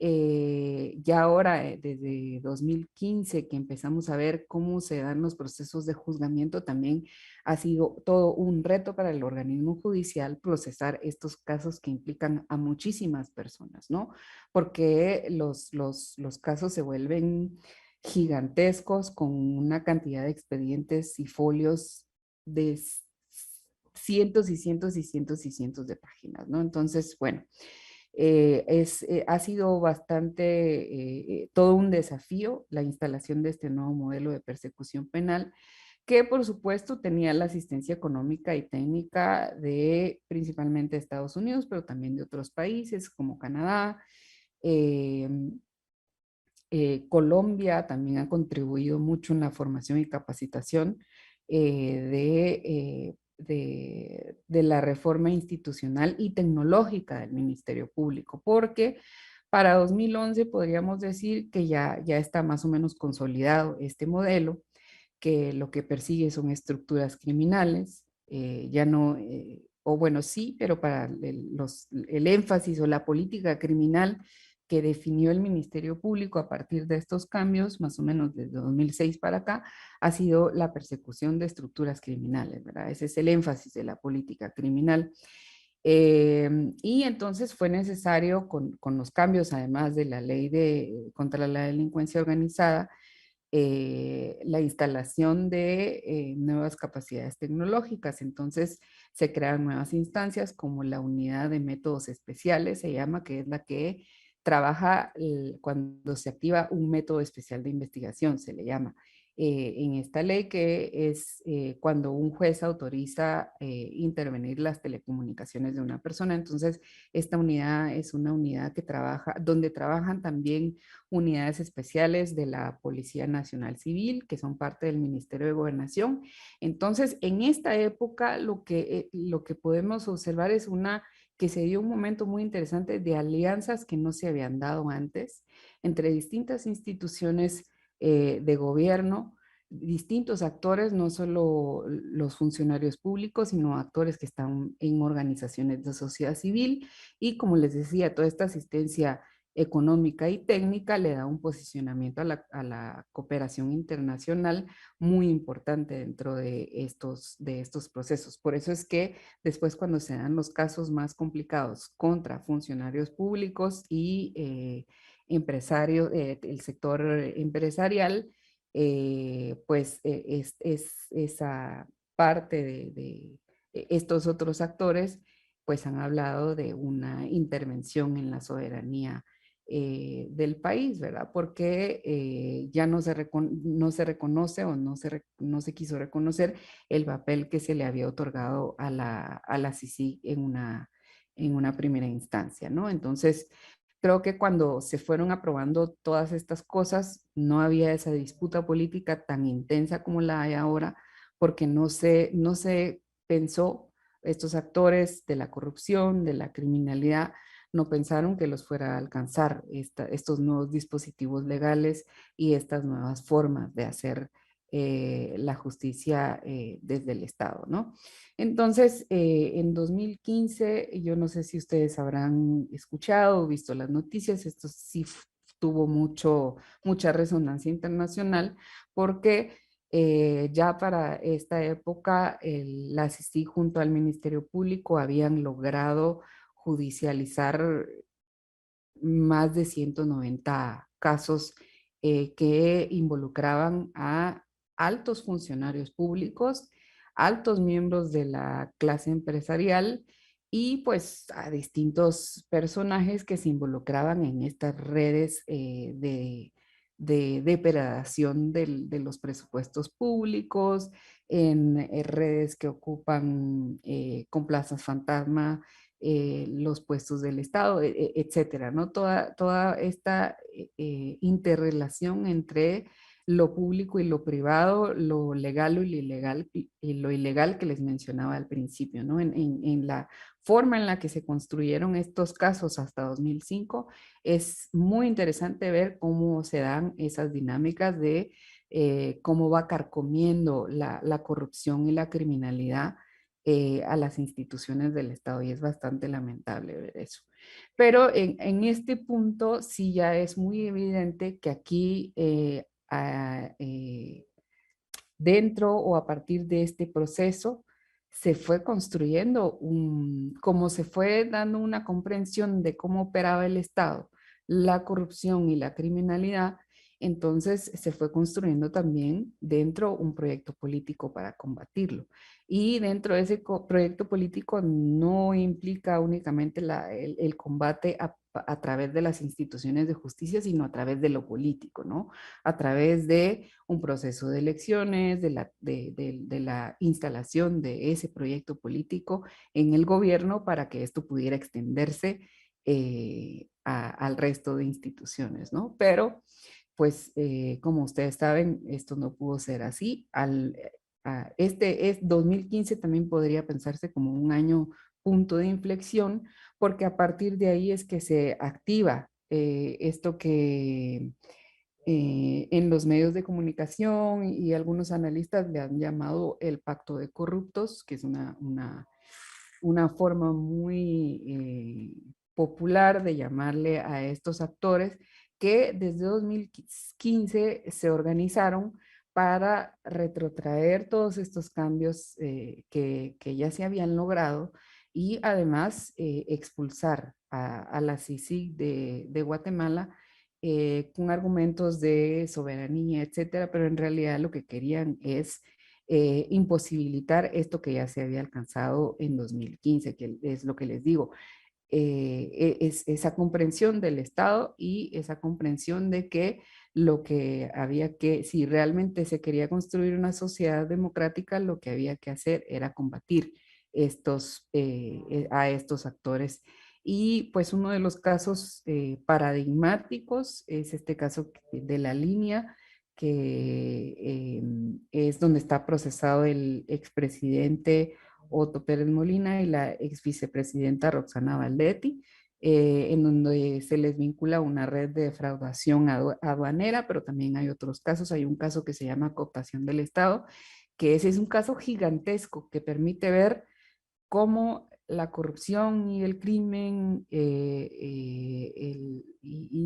ya ahora, desde 2015, que empezamos a ver cómo se dan los procesos de juzgamiento, también ha sido todo un reto para el organismo judicial procesar estos casos que implican a muchísimas personas, ¿no? Porque los casos se vuelven gigantescos con una cantidad de expedientes y folios de cientos y cientos y cientos y cientos de páginas, ¿no? Entonces, bueno, ha sido bastante, todo un desafío la instalación de este nuevo modelo de persecución penal, que por supuesto tenía la asistencia económica y técnica de principalmente Estados Unidos, pero también de otros países como Canadá. eh, Colombia también ha contribuido mucho en la formación y capacitación de la reforma institucional y tecnológica del Ministerio Público, porque para 2011 podríamos decir que ya está más o menos consolidado este modelo, que lo que persigue son estructuras criminales, ya no, o bueno, sí, pero para el énfasis o la política criminal que definió el Ministerio Público a partir de estos cambios, más o menos desde 2006 para acá, ha sido la persecución de estructuras criminales, ¿verdad? Ese es el énfasis de la política criminal. Y entonces fue necesario, con los cambios, además de la ley contra la delincuencia organizada, la instalación de nuevas capacidades tecnológicas. Entonces se crean nuevas instancias como la unidad de métodos especiales, se llama, que es la que trabaja cuando se activa un método especial de investigación, se le llama. En esta ley, que es cuando un juez autoriza intervenir las telecomunicaciones de una persona. Entonces, esta unidad es una unidad que trabaja, donde trabajan también unidades especiales de la Policía Nacional Civil, que son parte del Ministerio de Gobernación. Entonces, en esta época, lo que podemos observar es que se dio un momento muy interesante de alianzas que no se habían dado antes entre distintas instituciones de gobierno, distintos actores, no solo los funcionarios públicos, sino actores que están en organizaciones de sociedad civil, y como les decía, toda esta asistencia económica y técnica le da un posicionamiento a la cooperación internacional muy importante dentro de estos procesos. Por eso es que después, cuando se dan los casos más complicados contra funcionarios públicos y empresario, el sector empresarial, pues esa parte de estos otros actores, pues han hablado de una intervención en la soberanía del país, ¿verdad? Porque ya no no se reconoce o no se quiso reconocer el papel que se le había otorgado a la CICIG en una primera instancia, ¿no? Entonces, creo que cuando se fueron aprobando todas estas cosas, no había esa disputa política tan intensa como la hay ahora, porque no se pensó, estos actores de la corrupción, de la criminalidad, no pensaron que los fuera a alcanzar estos nuevos dispositivos legales y estas nuevas formas de hacer la justicia desde el Estado, ¿no? Entonces, en 2015, yo no sé si ustedes habrán escuchado o visto las noticias, esto sí tuvo mucha resonancia internacional porque ya para esta época la CICIG junto al Ministerio Público habían logrado judicializar más de 190 casos que involucraban a altos funcionarios públicos, altos miembros de la clase empresarial y pues a distintos personajes que se involucraban en estas redes de depredación de los presupuestos públicos, en redes que ocupan con plazas fantasma los puestos del Estado, etcétera, ¿no? Toda esta interrelación entre lo público y lo privado, lo legal y lo ilegal que les mencionaba al principio, ¿no? En la forma en la que se construyeron estos casos hasta 2005, es muy interesante ver cómo se dan esas dinámicas de cómo va carcomiendo la corrupción y la criminalidad a las instituciones del Estado y es bastante lamentable ver eso. Pero en este punto sí ya es muy evidente que aquí dentro o a partir de este proceso se fue construyendo como se fue dando una comprensión de cómo operaba el Estado, la corrupción y la criminalidad, entonces se fue construyendo también dentro un proyecto político para combatirlo. Y dentro de ese proyecto político no implica únicamente el combate a través de las instituciones de justicia, sino a través de lo político, ¿no? A través de un proceso de elecciones, de la instalación de ese proyecto político en el gobierno para que esto pudiera extenderse al resto de instituciones, ¿no? Pero, pues, como ustedes saben, esto no pudo ser así. Este es 2015 también podría pensarse como un año punto de inflexión, porque a partir de ahí es que se activa esto que en los medios de comunicación y algunos analistas le han llamado el pacto de corruptos, que es una forma muy popular de llamarle a estos actores que desde 2015 se organizaron para retrotraer todos estos cambios que ya se habían logrado y además expulsar a la CICIG de Guatemala con argumentos de soberanía, etcétera, pero en realidad lo que querían es imposibilitar esto que ya se había alcanzado en 2015, que es lo que les digo, es esa comprensión del Estado y esa comprensión de que lo que había que, si realmente se quería construir una sociedad democrática, lo que había que hacer era combatir a estos actores. Y pues uno de los casos paradigmáticos es este caso de la línea, que es donde está procesado el expresidente Otto Pérez Molina y la ex vicepresidenta Roxana Valdetti, en donde se les vincula una red de defraudación aduanera, pero también hay otros casos. Hay un caso que se llama cooptación del Estado, que ese es un caso gigantesco que permite ver cómo la corrupción y el crimen y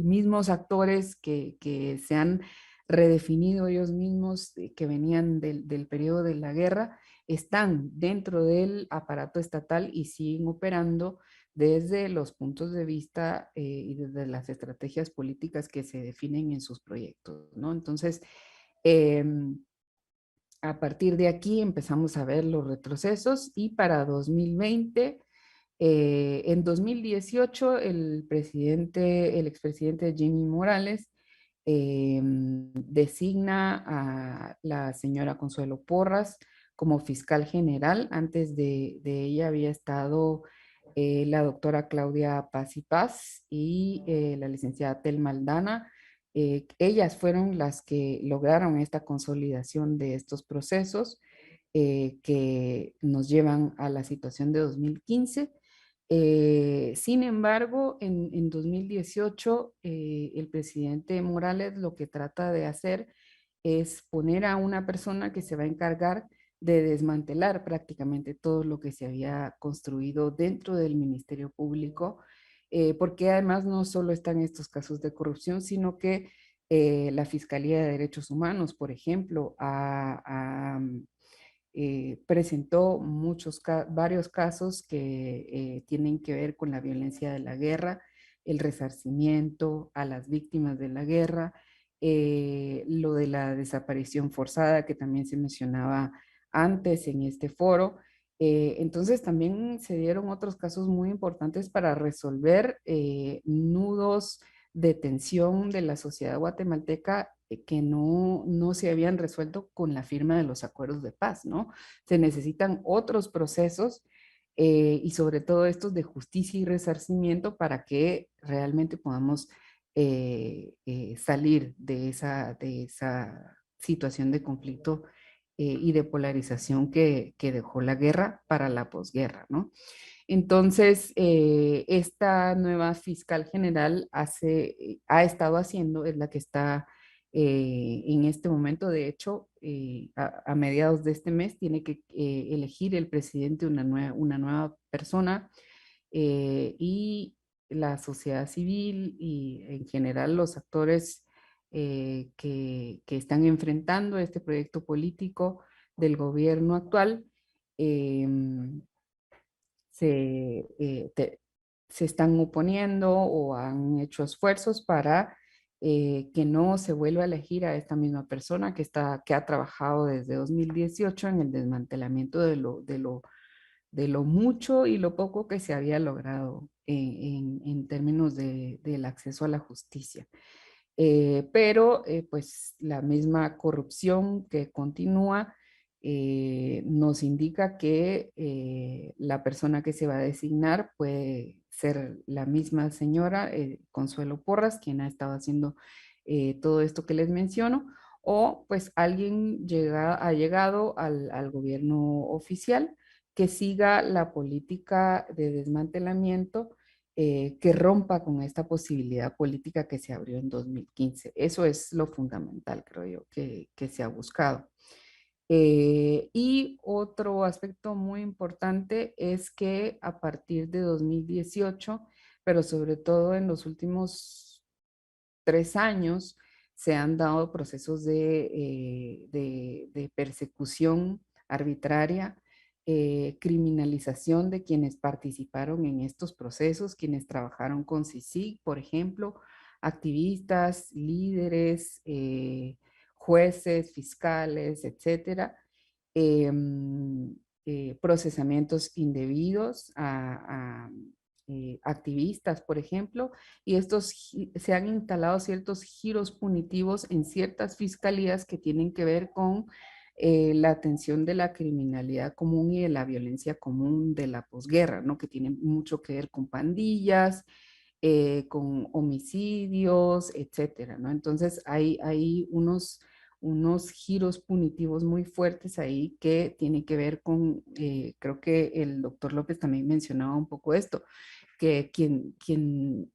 mismos actores que se han redefinido ellos mismos, que venían del periodo de la guerra, están dentro del aparato estatal y siguen operando desde los puntos de vista y desde las estrategias políticas que se definen en sus proyectos, ¿no? Entonces, a partir de aquí empezamos a ver los retrocesos y para 2020, en 2018 el expresidente Jimmy Morales designa a la señora Consuelo Porras como fiscal general. Antes de ella había estado la doctora Claudia Paz y Paz y la licenciada Tel Maldana. Ellas fueron las que lograron esta consolidación de estos procesos que nos llevan a la situación de 2015. Sin embargo, en 2018, el presidente Morales lo que trata de hacer es poner a una persona que se va a encargar de desmantelar prácticamente todo lo que se había construido dentro del Ministerio Público, porque además no solo están estos casos de corrupción, sino que la Fiscalía de Derechos Humanos, por ejemplo, presentó varios casos que tienen que ver con la violencia de la guerra, el resarcimiento a las víctimas de la guerra, lo de la desaparición forzada que también se mencionaba antes en este foro. Entonces también se dieron otros casos muy importantes para resolver nudos de tensión de la sociedad guatemalteca que no se habían resuelto con la firma de los acuerdos de paz, ¿no? Se necesitan otros procesos y sobre todo estos de justicia y resarcimiento para que realmente podamos salir de esa situación de conflicto y de polarización que dejó la guerra para la posguerra, ¿no? Entonces, esta nueva fiscal general ha estado haciendo, es la que está en este momento, de hecho, a mediados de este mes, tiene que elegir el presidente una nueva persona y la sociedad civil y en general los actores que están enfrentando este proyecto político del gobierno actual. Se están oponiendo o han hecho esfuerzos para que no se vuelva a elegir a esta misma persona que ha trabajado desde 2018 en el desmantelamiento de lo mucho y lo poco que se había logrado en términos del acceso a la justicia. Pero pues la misma corrupción que continúa nos indica que la persona que se va a designar puede ser la misma señora Consuelo Porras, quien ha estado haciendo todo esto que les menciono, o pues alguien ha llegado al gobierno oficial que siga la política de desmantelamiento que rompa con esta posibilidad política que se abrió en 2015. Eso es lo fundamental, creo yo, que se ha buscado. Y otro aspecto muy importante es que a partir de 2018, pero sobre todo en los últimos 3 años, se han dado procesos de persecución arbitraria, criminalización de quienes participaron en estos procesos, quienes trabajaron con CICIG, por ejemplo, activistas, líderes, jueces, fiscales, etcétera, procesamientos indebidos a activistas, por ejemplo, y se han instalado ciertos giros punitivos en ciertas fiscalías que tienen que ver con la atención de la criminalidad común y de la violencia común de la posguerra, ¿no? Que tiene mucho que ver con pandillas, con homicidios, etcétera, ¿no? Entonces hay unos giros punitivos muy fuertes ahí que tienen que ver con, creo que el doctor López también mencionaba un poco esto, que quien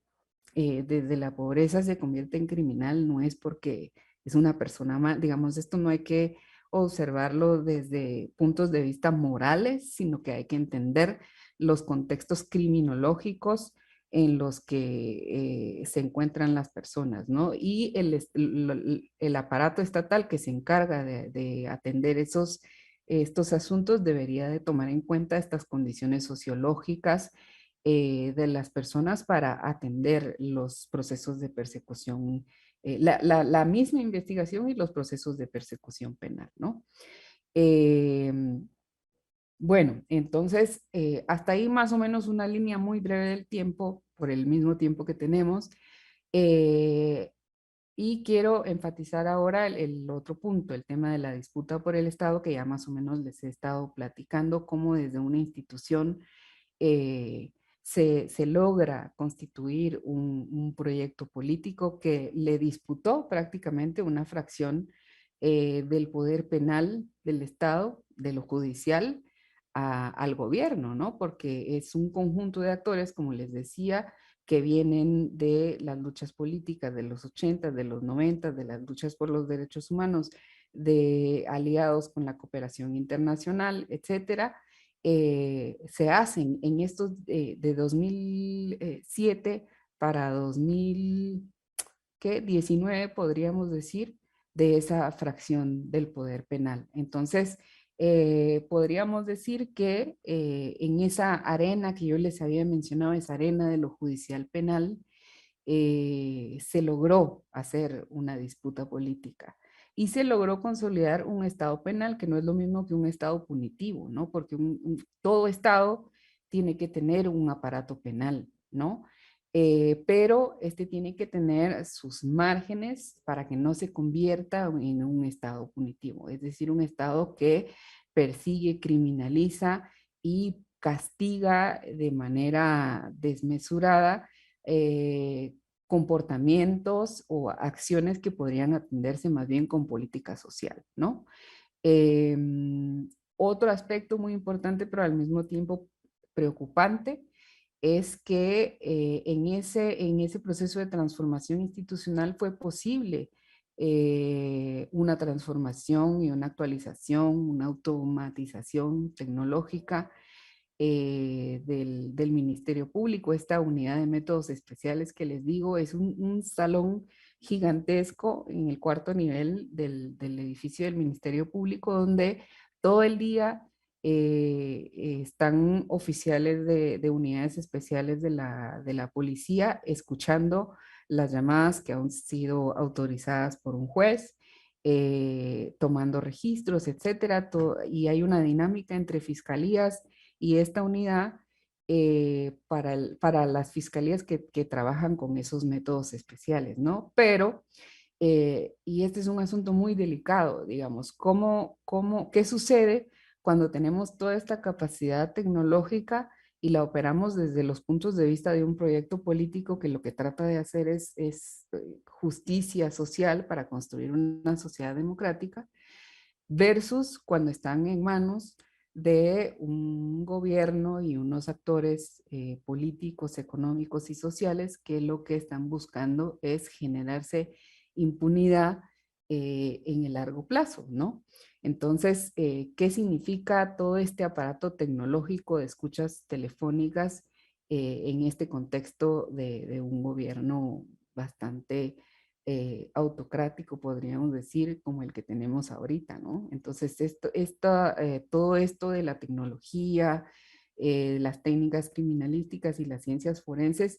desde la pobreza se convierte en criminal no es porque es una persona mal, digamos, esto no hay que observarlo desde puntos de vista morales, sino que hay que entender los contextos criminológicos en los que se encuentran las personas, ¿no? Y el aparato estatal que se encarga de atender estos asuntos debería de tomar en cuenta estas condiciones sociológicas de las personas para atender los procesos de persecución, la misma investigación y los procesos de persecución penal, ¿no? Eh, bueno, entonces, hasta ahí más o menos una línea muy breve del tiempo, por el mismo tiempo que tenemos. Eh, y quiero enfatizar ahora el otro punto, el tema de la disputa por el Estado, que ya más o menos les he estado platicando, cómo desde una institución eh, se logra constituir un proyecto político que le disputó prácticamente una fracción del poder penal del Estado, de lo judicial, al gobierno, ¿no? Porque es un conjunto de actores, como les decía, que vienen de las luchas políticas de los 80, de los 90, de las luchas por los derechos humanos, de aliados con la cooperación internacional, etcétera, se hacen en estos de 2007 para 2019, podríamos decir, de esa fracción del poder penal. Entonces, podríamos decir que en esa arena que yo les había mencionado, esa arena de lo judicial penal, se logró hacer una disputa política y se logró consolidar un Estado penal que no es lo mismo que un Estado punitivo, ¿no? Porque todo Estado tiene que tener un aparato penal, ¿no? Pero este tiene que tener sus márgenes para que no se convierta en un Estado punitivo, es decir, un Estado que persigue, criminaliza y castiga de manera desmesurada eh, comportamientos o acciones que podrían atenderse más bien con política social, ¿no? Eh, Otro aspecto muy importante, pero al mismo tiempo preocupante, es que en ese proceso de transformación institucional fue posible una transformación y una actualización, una automatización tecnológica del Ministerio Público. Esta unidad de métodos especiales que les digo es un salón gigantesco en el cuarto nivel del edificio del Ministerio Público, donde todo el día están oficiales de unidades especiales de la policía escuchando las llamadas que han sido autorizadas por un juez, tomando registros, etcétera. Y hay una dinámica entre fiscalías y esta unidad para las fiscalías que trabajan con esos métodos especiales, ¿no? Pero, y este es un asunto muy delicado, digamos, ¿qué sucede cuando tenemos toda esta capacidad tecnológica y la operamos desde los puntos de vista de un proyecto político que lo que trata de hacer es justicia social para construir una sociedad democrática, versus cuando están en manos de un gobierno y unos actores políticos, económicos y sociales que lo que están buscando es generarse impunidad en el largo plazo, ¿no? Entonces, ¿qué significa todo este aparato tecnológico de escuchas telefónicas en este contexto de un gobierno bastante autocrático, podríamos decir, como el que tenemos ahorita, ¿no? Entonces, todo esto de la tecnología, las técnicas criminalísticas y las ciencias forenses,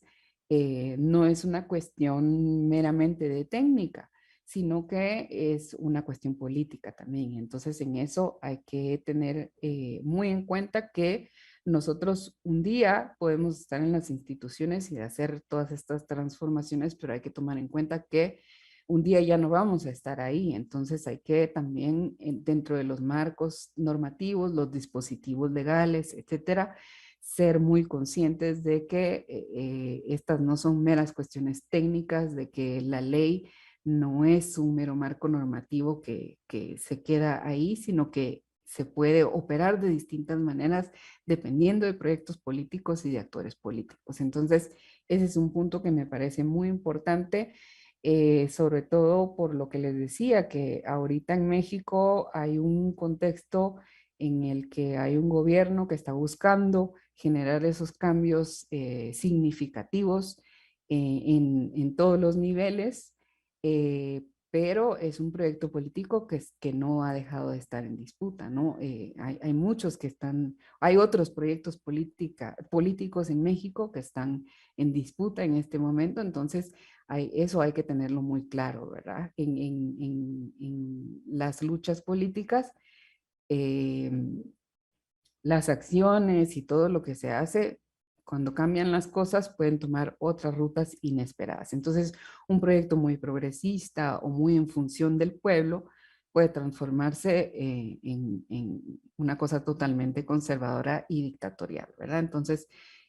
no es una cuestión meramente de técnica, sino que es una cuestión política también. Entonces, en eso hay que tener muy en cuenta que nosotros un día podemos estar en las instituciones y hacer todas estas transformaciones, pero hay que tomar en cuenta que un día ya no vamos a estar ahí. Entonces hay que también dentro de los marcos normativos, los dispositivos legales, etcétera, ser muy conscientes de que estas no son meras cuestiones técnicas, de que la ley no es un mero marco normativo que se queda ahí, sino que se puede operar de distintas maneras dependiendo de proyectos políticos y de actores políticos. Entonces, ese es un punto que me parece muy importante, sobre todo por lo que les decía, que ahorita en México hay un contexto en el que hay un gobierno que está buscando generar esos cambios significativos en todos los niveles, pero es un proyecto político que no ha dejado de estar en disputa, ¿no? Hay muchos que están, hay otros proyectos políticos en México que están en disputa en este momento, entonces eso hay que tenerlo muy claro, ¿verdad? En las luchas políticas, las acciones y todo lo que se hace, cuando cambian las cosas, pueden tomar otras rutas inesperadas. Entonces, un proyecto muy progresista o muy en función del pueblo puede transformarse en una cosa totalmente conservadora y dictatorial, ¿verdad? Entonces,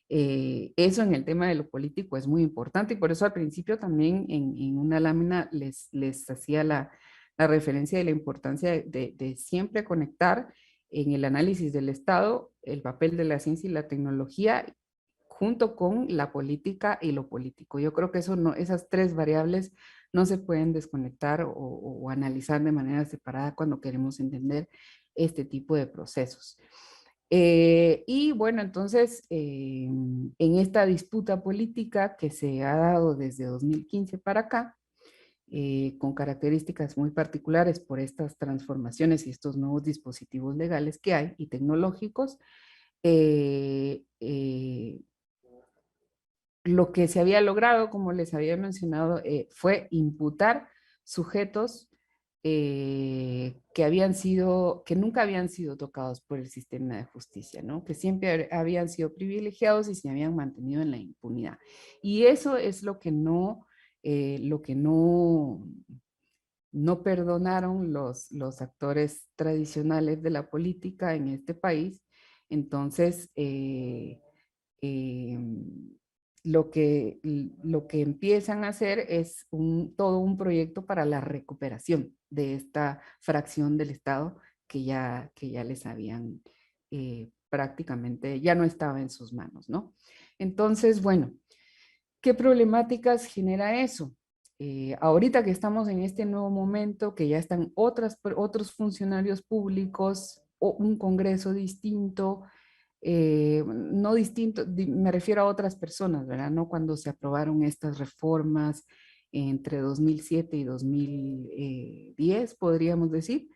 eso en el tema de lo político es muy importante y por eso al principio también en una lámina les hacía la referencia de la importancia de siempre conectar en el análisis del Estado el papel de la ciencia y la tecnología junto con la política y lo político. Yo creo que eso no, esas tres variables no se pueden desconectar o analizar de manera separada cuando queremos entender este tipo de procesos. Y bueno, entonces, en esta disputa política que se ha dado desde 2015 para acá, con características muy particulares por estas transformaciones y estos nuevos dispositivos legales que hay y tecnológicos, lo que se había logrado, como les había mencionado, fue imputar sujetos que nunca habían sido tocados por el sistema de justicia, ¿no? Que siempre habían sido privilegiados y se habían mantenido en la impunidad. Y eso es lo que no no perdonaron los actores tradicionales de la política en este país. Entonces, eh, lo que empiezan a hacer es todo un proyecto para la recuperación de esta fracción del Estado que ya les habían prácticamente, ya no estaba en sus manos, ¿no? Entonces, bueno, ¿qué problemáticas genera eso? Ahorita que estamos en este nuevo momento, que ya están otros funcionarios públicos o un Congreso distinto, no distinto, me refiero a otras personas, ¿verdad? No cuando se aprobaron estas reformas entre 2007 y 2010, podríamos decir,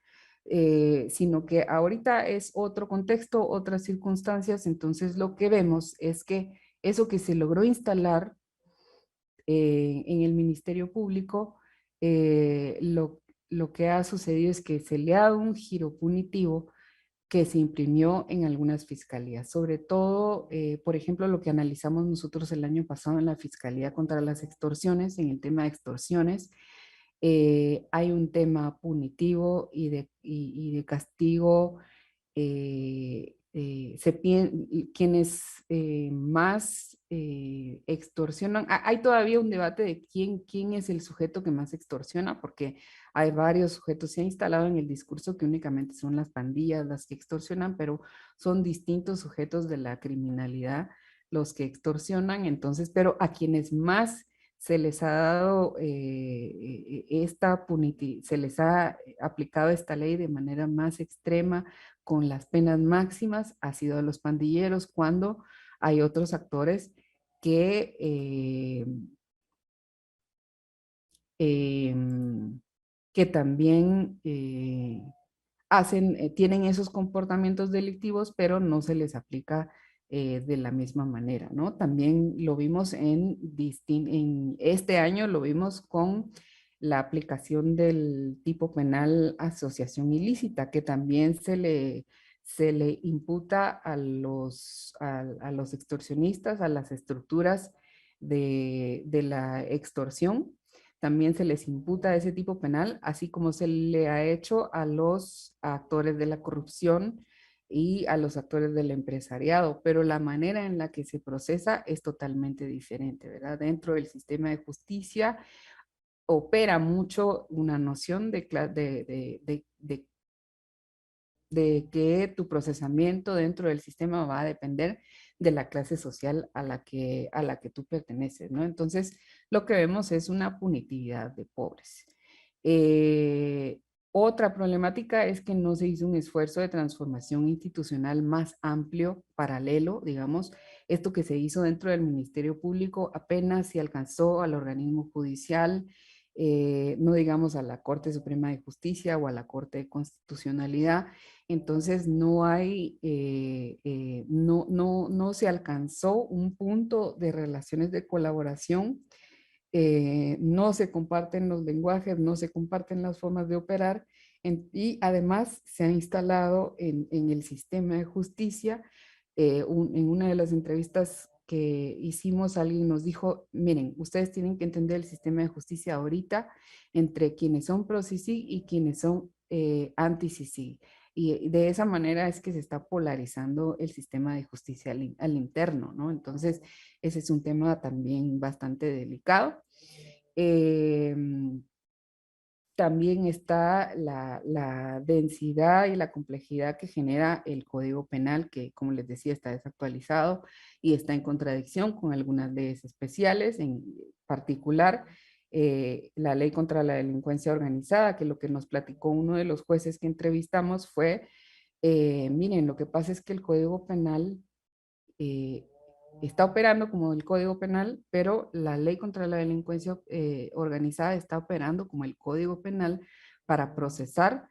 sino que ahorita es otro contexto, otras circunstancias, entonces lo que vemos es que eso que se logró instalar en el Ministerio Público, lo que ha sucedido es que se le ha dado un giro punitivo que se imprimió en algunas fiscalías, sobre todo, por ejemplo, lo que analizamos nosotros el año pasado en la Fiscalía contra las Extorsiones, en el tema de extorsiones, hay un tema punitivo y de castigo. Quienes más extorsionan, hay todavía un debate de quién es el sujeto que más extorsiona, porque hay varios sujetos, se ha instalado en el discurso que únicamente son las pandillas las que extorsionan, pero son distintos sujetos de la criminalidad los que extorsionan, entonces, pero a quienes más se les ha dado se les ha aplicado esta ley de manera más extrema, con las penas máximas, ha sido a los pandilleros, cuando hay otros actores que que también tienen esos comportamientos delictivos, pero no se les aplica de la misma manera, ¿no? También lo vimos en este año, lo vimos con la aplicación del tipo penal asociación ilícita, que también se le imputa a los extorsionistas, a las estructuras de la extorsión, también se les imputa ese tipo penal, así como se le ha hecho a los actores de la corrupción y a los actores del empresariado, pero la manera en la que se procesa es totalmente diferente, ¿verdad? Dentro del sistema de justicia opera mucho una noción de que tu procesamiento dentro del sistema va a depender de la clase social a la que tú perteneces, ¿no? Entonces, lo que vemos es una punitividad de pobres. Otra problemática es que no se hizo un esfuerzo de transformación institucional más amplio, paralelo, digamos. Esto que se hizo dentro del Ministerio Público apenas se alcanzó al organismo judicial, no digamos a la Corte Suprema de Justicia o a la Corte de Constitucionalidad. Entonces no hay, no se alcanzó un punto de relaciones de colaboración, no se comparten los lenguajes, no se comparten las formas de operar, y además se ha instalado en el sistema de justicia. En una de las entrevistas que hicimos, alguien nos dijo: miren, ustedes tienen que entender el sistema de justicia ahorita entre quienes son pro-CICIG y quienes son anti-CICIG. Y de esa manera es que se está polarizando el sistema de justicia al interno, ¿no? Entonces, ese es un tema también bastante delicado. También está la densidad y la complejidad que genera el Código Penal, que, como les decía, está desactualizado y está en contradicción con algunas leyes especiales, en particular la Ley contra la Delincuencia Organizada, que lo que nos platicó uno de los jueces que entrevistamos fue: miren, lo que pasa es que el Código Penal está operando como el Código Penal, pero la Ley contra la Delincuencia Organizada está operando como el Código Penal para procesar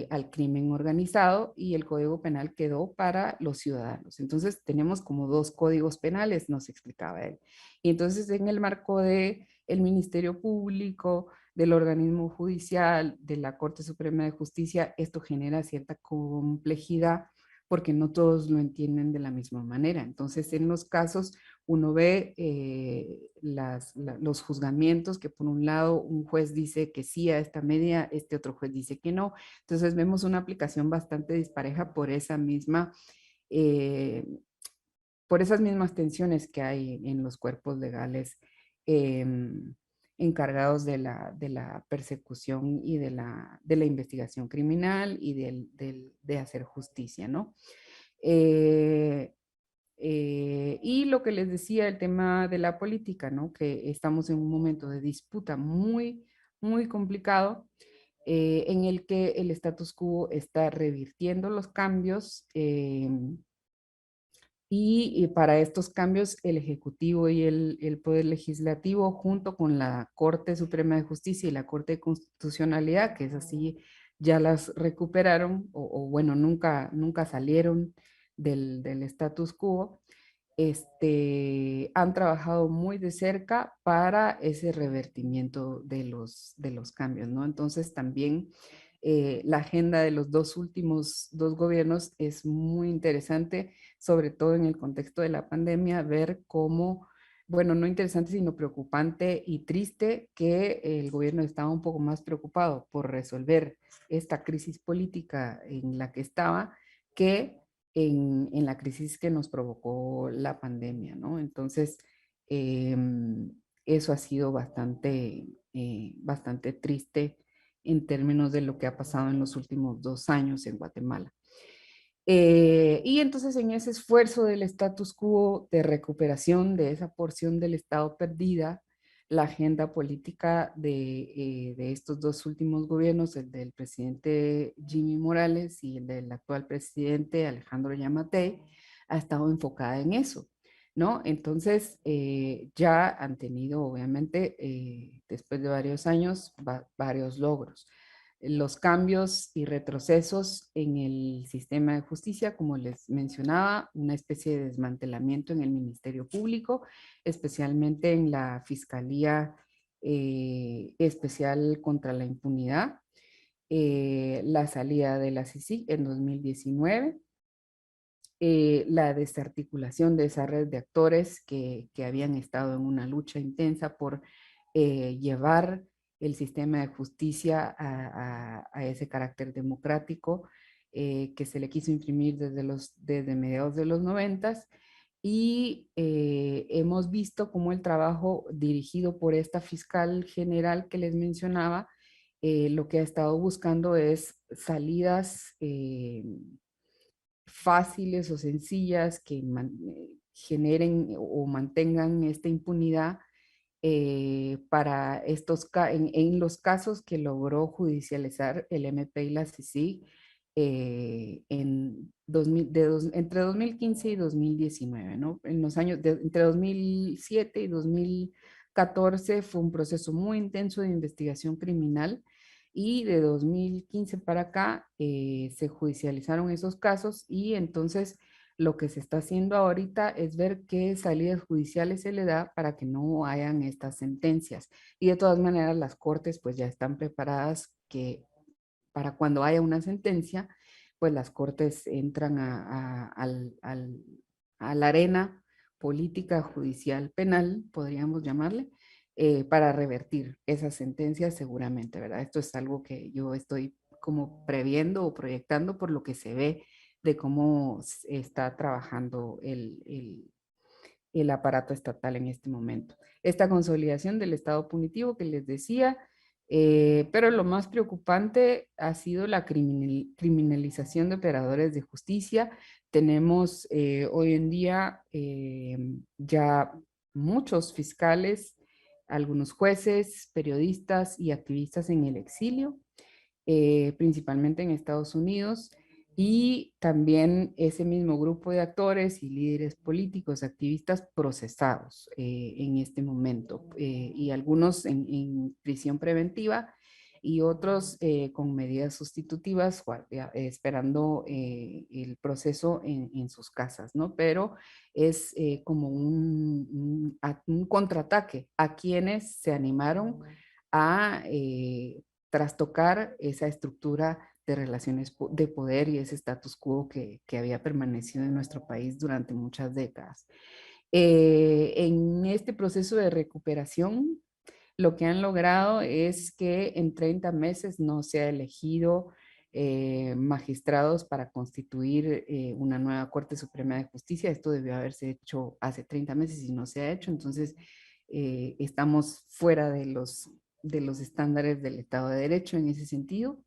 al crimen organizado, y el Código Penal quedó para los ciudadanos. Entonces tenemos como dos códigos penales, nos explicaba él. Y entonces, en el marco de el Ministerio Público, del organismo judicial, de la Corte Suprema de Justicia, esto genera cierta complejidad porque no todos lo entienden de la misma manera. Entonces, en los casos, uno ve los juzgamientos, que por un lado un juez dice que sí a esta medida, este otro juez dice que no. Entonces, vemos una aplicación bastante dispareja por esa misma, por esas mismas tensiones que hay en los cuerpos legales encargados de la persecución y de la investigación criminal y de hacer justicia, ¿no? Y lo que les decía, el tema de la política, ¿no? Que estamos en un momento de disputa muy, muy complicado, en el que el status quo está revirtiendo los cambios, y para estos cambios el Ejecutivo y el Poder Legislativo, junto con la Corte Suprema de Justicia y la Corte de Constitucionalidad, que es así, ya las recuperaron, o bueno, nunca salieron del status quo, han trabajado muy de cerca para ese revertimiento de los cambios, ¿no? Entonces también la agenda de los dos últimos gobiernos es muy interesante, sobre todo en el contexto de la pandemia, ver cómo, bueno, no interesante, sino preocupante y triste, que el gobierno estaba un poco más preocupado por resolver esta crisis política en la que estaba, que en la crisis que nos provocó la pandemia, ¿no? Entonces, eso ha sido bastante triste en términos de lo que ha pasado en los últimos 2 años en Guatemala. Y entonces, en ese esfuerzo del status quo de recuperación de esa porción del Estado perdida, la agenda política de estos dos últimos gobiernos, el del presidente Jimmy Morales y el del actual presidente Alejandro Yamatei, ha estado enfocada en eso, ¿no? Entonces, ya han tenido, obviamente, después de varios años, varios logros. Los cambios y retrocesos en el sistema de justicia, como les mencionaba, una especie de desmantelamiento en el Ministerio Público, especialmente en la Fiscalía Especial contra la Impunidad, la salida de la CICIG en 2019, la desarticulación de esa red de actores que habían estado en una lucha intensa por llevar el sistema de justicia a ese carácter democrático que se le quiso imprimir desde mediados de los 90. Y hemos visto cómo el trabajo dirigido por esta fiscal general que les mencionaba, lo que ha estado buscando es salidas fáciles o sencillas que generen o mantengan esta impunidad para en los casos que logró judicializar el MP y la CICIG entre 2015 y 2019, ¿no? En los años entre 2007 y 2014 fue un proceso muy intenso de investigación criminal y de 2015 para acá se judicializaron esos casos y entonces lo que se está haciendo ahorita es ver qué salidas judiciales se le da para que no hayan estas sentencias. Y de todas maneras las cortes pues ya están preparadas que para cuando haya una sentencia, pues las cortes entran a la arena política, judicial, penal, podríamos llamarle, para revertir esas sentencias seguramente, ¿verdad? Esto es algo que yo estoy como previendo o proyectando por lo que se ve de cómo está trabajando el aparato estatal en este momento. Esta consolidación del Estado punitivo que les decía, pero lo más preocupante ha sido la criminalización de operadores de justicia. Tenemos hoy en día ya muchos fiscales, algunos jueces, periodistas y activistas en el exilio, principalmente en Estados Unidos, y también ese mismo grupo de actores y líderes políticos, activistas procesados en este momento, y algunos en prisión preventiva y otros con medidas sustitutivas, esperando el proceso en sus casas, ¿no? Pero es como un contraataque a quienes se animaron a trastocar esa estructura de relaciones de poder y ese status quo que había permanecido en nuestro país durante muchas décadas. En este proceso de recuperación, lo que han logrado es que en 30 meses no se ha elegido magistrados para constituir una nueva Corte Suprema de Justicia. Esto debió haberse hecho hace 30 meses y no se ha hecho, entonces estamos fuera de los estándares del Estado de Derecho en ese sentido.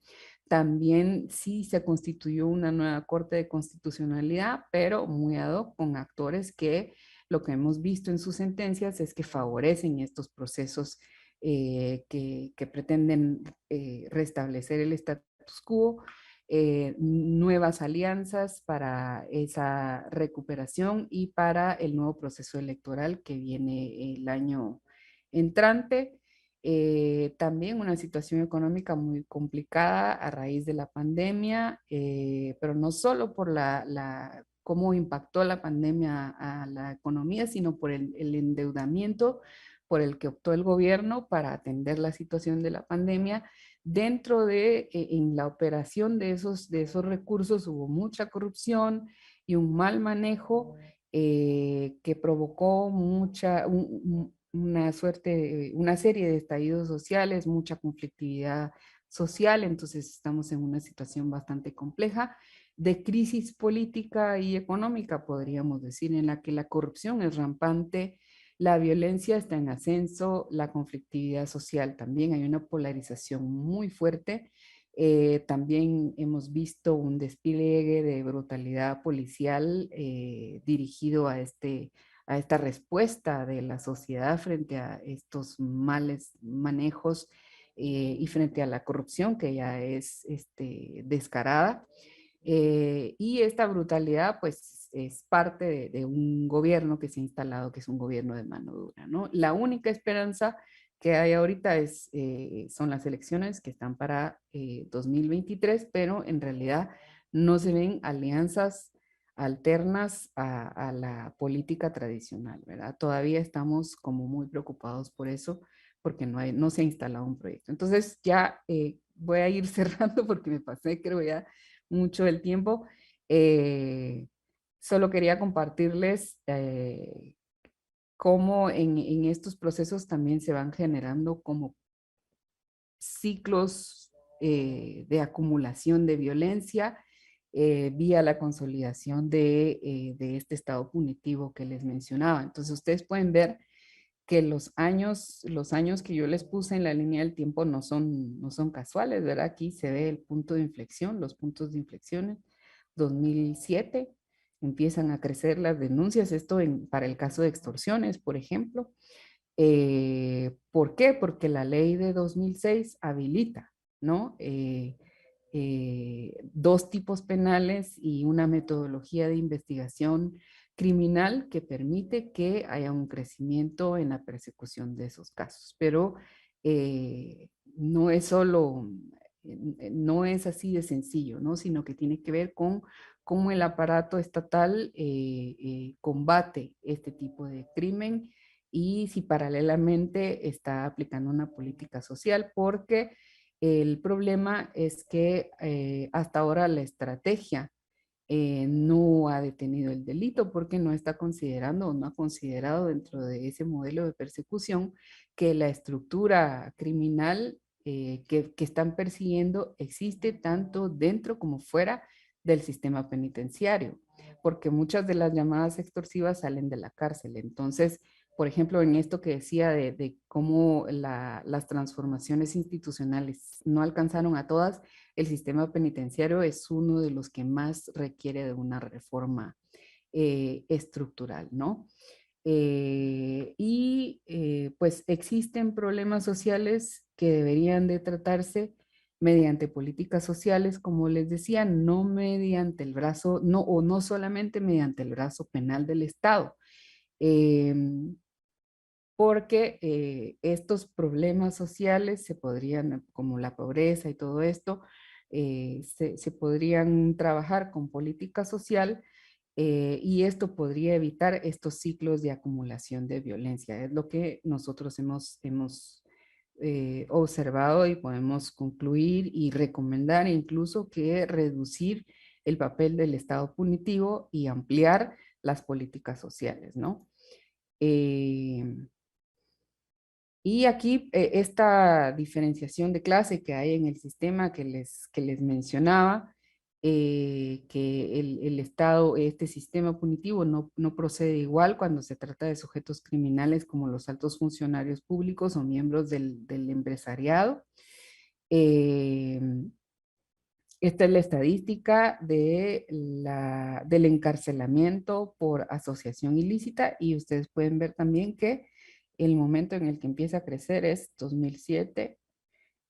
También sí se constituyó una nueva Corte de Constitucionalidad, pero muy ad hoc con actores que lo que hemos visto en sus sentencias es que favorecen estos procesos que pretenden restablecer el status quo, nuevas alianzas para esa recuperación y para el nuevo proceso electoral que viene el año entrante. También una situación económica muy complicada a raíz de la pandemia, pero no solo por cómo impactó la pandemia a la economía, sino por el endeudamiento por el que optó el gobierno para atender la situación de la pandemia. Dentro en la operación de esos recursos hubo mucha corrupción y un mal manejo que provocó una serie de estallidos sociales, mucha conflictividad social, entonces estamos en una situación bastante compleja de crisis política y económica, podríamos decir, en la que la corrupción es rampante, la violencia está en ascenso, la conflictividad social también, hay una polarización muy fuerte. También hemos visto un despliegue de brutalidad policial dirigido a esta respuesta de la sociedad frente a estos males manejos y frente a la corrupción que ya es descarada. Y esta brutalidad pues es parte de un gobierno que se ha instalado, que es un gobierno de mano dura, ¿no? La única esperanza que hay ahorita son las elecciones que están para 2023, pero en realidad no se ven alianzas alternas a la política tradicional, ¿verdad? Todavía estamos como muy preocupados por eso, porque no se ha instalado un proyecto. Entonces ya voy a ir cerrando porque me pasé, creo ya, mucho el tiempo. Solo quería compartirles cómo en estos procesos también se van generando como ciclos de acumulación de violencia vía la consolidación de este estado punitivo que les mencionaba. Entonces ustedes pueden ver que los años que yo les puse en la línea del tiempo no son casuales, ¿verdad? Aquí se ve el punto de inflexión, los puntos de inflexión. 2007 empiezan a crecer las denuncias, esto para el caso de extorsiones, por ejemplo. ¿Por qué? Porque la ley de 2006 habilita, ¿no? Dos tipos penales y una metodología de investigación criminal que permite que haya un crecimiento en la persecución de esos casos. Pero no es solo, no es así de sencillo, ¿no? Sino que tiene que ver con cómo el aparato estatal combate este tipo de crimen y si paralelamente está aplicando una política social, porque el problema es que hasta ahora la estrategia no ha detenido el delito porque no está considerando o no ha considerado dentro de ese modelo de persecución que la estructura criminal que están persiguiendo existe tanto dentro como fuera del sistema penitenciario, porque muchas de las llamadas extorsivas salen de la cárcel. Entonces, por ejemplo, en esto que decía de cómo las transformaciones institucionales no alcanzaron a todas, el sistema penitenciario es uno de los que más requiere de una reforma estructural, ¿no? Pues existen problemas sociales que deberían de tratarse mediante políticas sociales, como les decía, no mediante el brazo, no, o no solamente mediante el brazo penal del Estado. Eh, Porque estos problemas sociales se podrían, como la pobreza y todo esto, se podrían trabajar con política social y esto podría evitar estos ciclos de acumulación de violencia. Es lo que nosotros hemos observado y podemos concluir y recomendar incluso que reducir el papel del Estado punitivo y ampliar las políticas sociales, ¿no? Eh, y aquí esta diferenciación de clase que hay en el sistema que les mencionaba, que el Estado, este sistema punitivo no procede igual cuando se trata de sujetos criminales como los altos funcionarios públicos o miembros del empresariado. Eh, Esta es la estadística del encarcelamiento por asociación ilícita y ustedes pueden ver también que el momento en el que empieza a crecer es 2007,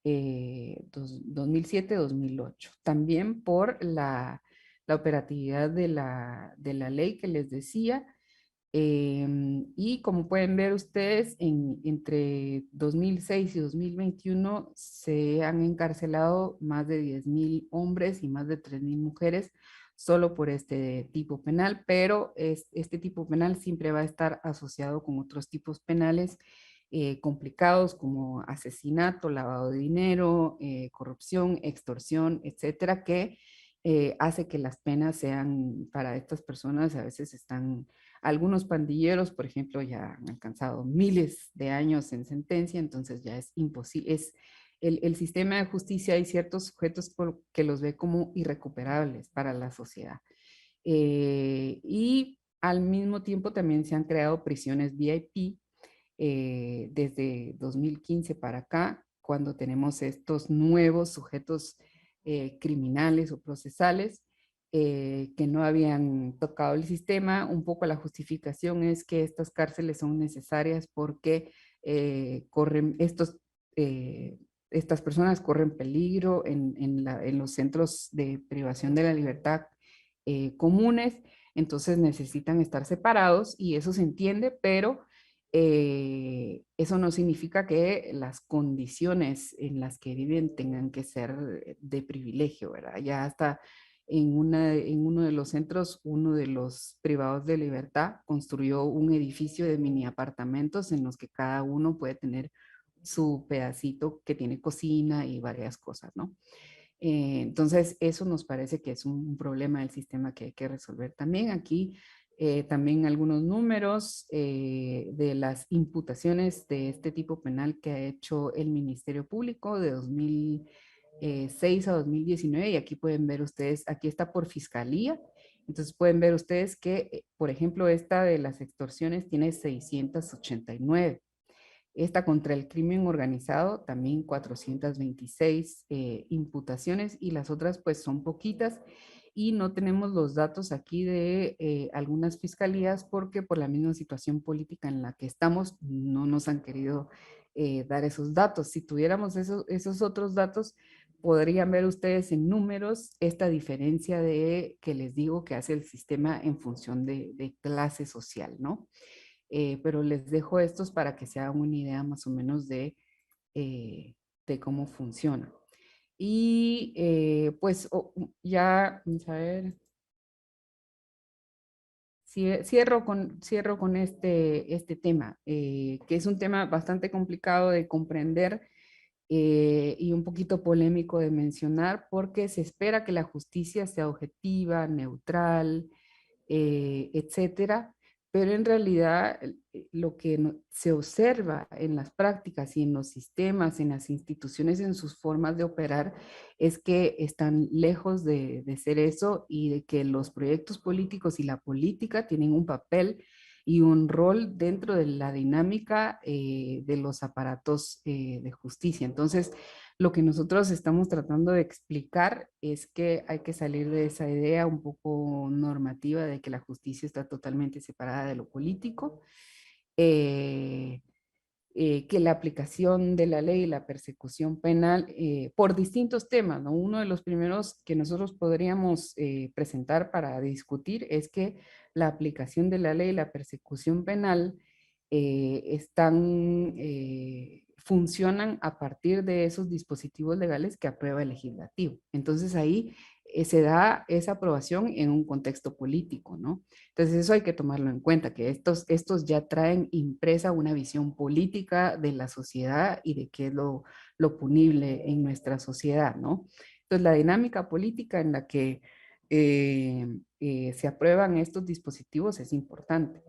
2007-2008. También por la operatividad de la ley que les decía. Y como pueden ver ustedes, entre 2006 y 2021 se han encarcelado más de 10.000 hombres y más de 3.000 mujeres solo por este tipo penal, pero este tipo penal siempre va a estar asociado con otros tipos penales complicados como asesinato, lavado de dinero, corrupción, extorsión, etcétera, que hace que las penas sean para estas personas a veces están. Algunos pandilleros, por ejemplo, ya han alcanzado miles de años en sentencia, entonces ya es imposible. Es el sistema de justicia, hay ciertos sujetos que los ve como irrecuperables para la sociedad. Y al mismo tiempo también se han creado prisiones VIP desde 2015 para acá, cuando tenemos estos nuevos sujetos criminales o procesales que no habían tocado el sistema. Un poco la justificación es que estas cárceles son necesarias porque estas personas corren peligro en los centros de privación de la libertad comunes, entonces necesitan estar separados y eso se entiende, pero eso no significa que las condiciones en las que viven tengan que ser de privilegio, ¿verdad? Ya hasta en uno de los centros, uno de los privados de libertad construyó un edificio de mini apartamentos en los que cada uno puede tener su pedacito que tiene cocina y varias cosas, ¿no? Entonces, eso nos parece que es un problema del sistema que hay que resolver también. Aquí también algunos números de las imputaciones de este tipo penal que ha hecho el Ministerio Público de 2006 a 2019. Y aquí pueden ver ustedes, aquí está por fiscalía. Entonces pueden ver ustedes que, por ejemplo, esta de las extorsiones tiene 689. Esta contra el crimen organizado, también 426 imputaciones y las otras pues son poquitas y no tenemos los datos aquí de algunas fiscalías porque por la misma situación política en la que estamos no nos han querido dar esos datos. Si tuviéramos esos otros datos, podrían ver ustedes en números esta diferencia de que les digo que hace el sistema en función de clase social, ¿no? Pero les dejo estos para que se hagan una idea más o menos de cómo funciona. Y pues ya, vamos a ver, cierro con este tema, que es un tema bastante complicado de comprender y un poquito polémico de mencionar, porque se espera que la justicia sea objetiva, neutral, etcétera, pero en realidad lo que se observa en las prácticas y en los sistemas, en las instituciones, en sus formas de operar, es que están lejos de ser eso y de que los proyectos políticos y la política tienen un papel y un rol dentro de la dinámica de los aparatos de justicia. Entonces, lo que nosotros estamos tratando de explicar es que hay que salir de esa idea un poco normativa de que la justicia está totalmente separada de lo político, eh, que la aplicación de la ley y la persecución penal por distintos temas, ¿no? Uno de los primeros que nosotros podríamos presentar para discutir es que la aplicación de la ley y la persecución penal funcionan a partir de esos dispositivos legales que aprueba el legislativo. Entonces ahí se da esa aprobación en un contexto político, ¿no? Entonces eso hay que tomarlo en cuenta, que estos ya traen impresa una visión política de la sociedad y de qué es lo punible en nuestra sociedad, ¿no? Entonces la dinámica política en la que se aprueban estos dispositivos es importante.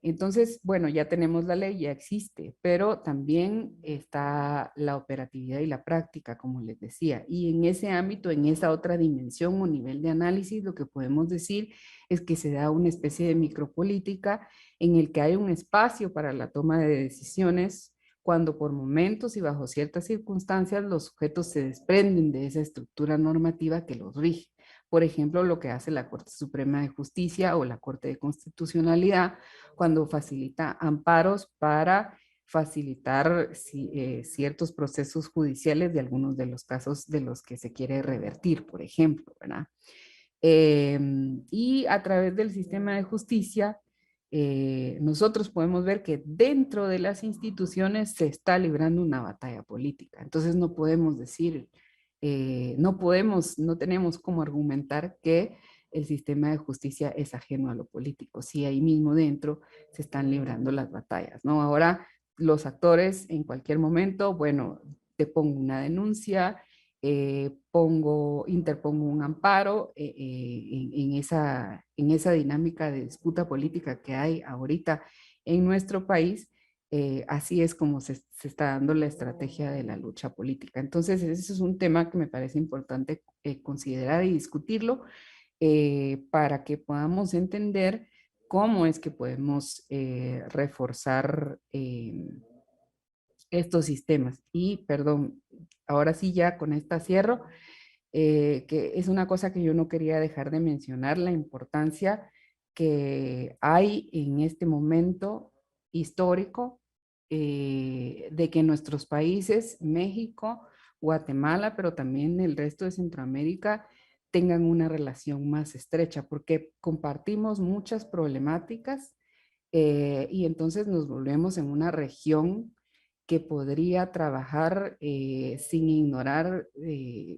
Entonces, bueno, ya tenemos la ley, ya existe, pero también está la operatividad y la práctica, como les decía. Y en ese ámbito, en esa otra dimensión o nivel de análisis, lo que podemos decir es que se da una especie de micropolítica en el que hay un espacio para la toma de decisiones cuando por momentos y bajo ciertas circunstancias los sujetos se desprenden de esa estructura normativa que los rige. Por ejemplo, lo que hace la Corte Suprema de Justicia o la Corte de Constitucionalidad cuando facilita amparos para facilitar ciertos procesos judiciales de algunos de los casos de los que se quiere revertir, por ejemplo, ¿verdad? Y a través del sistema de justicia, nosotros podemos ver que dentro de las instituciones se está librando una batalla política. Entonces no podemos decir, no tenemos cómo argumentar que el sistema de justicia es ajeno a lo político. Si ahí mismo dentro se están librando las batallas, ¿no? Ahora los actores en cualquier momento, bueno, te pongo una denuncia, interpongo un amparo en esa dinámica de disputa política que hay ahorita en nuestro país. Así es como se está dando la estrategia de la lucha política. Entonces, ese es un tema que me parece importante considerar y discutirlo para que podamos entender cómo es que podemos reforzar estos sistemas. Y, perdón, ahora sí ya con esta cierro, que es una cosa que yo no quería dejar de mencionar, la importancia que hay en este momento histórico de que nuestros países, México, Guatemala, pero también el resto de Centroamérica, tengan una relación más estrecha, porque compartimos muchas problemáticas y entonces nos volvemos en una región que podría trabajar sin ignorar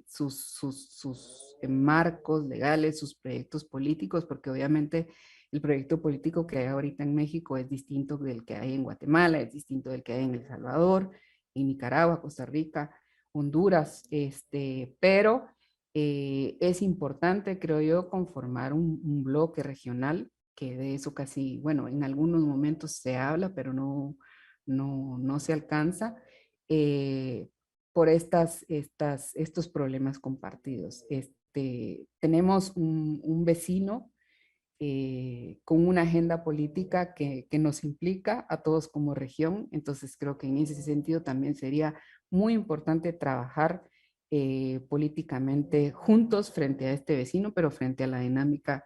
sus marcos legales, sus proyectos políticos, porque obviamente el proyecto político que hay ahorita en México es distinto del que hay en Guatemala, es distinto del que hay en El Salvador, en Nicaragua, Costa Rica, Honduras, pero es importante, creo yo, conformar un bloque regional, que de eso casi, bueno, en algunos momentos se habla, pero no se alcanza por estos problemas compartidos. Tenemos un vecino con una agenda política que nos implica a todos como región, entonces creo que en ese sentido también sería muy importante trabajar políticamente juntos frente a este vecino, pero frente a la dinámica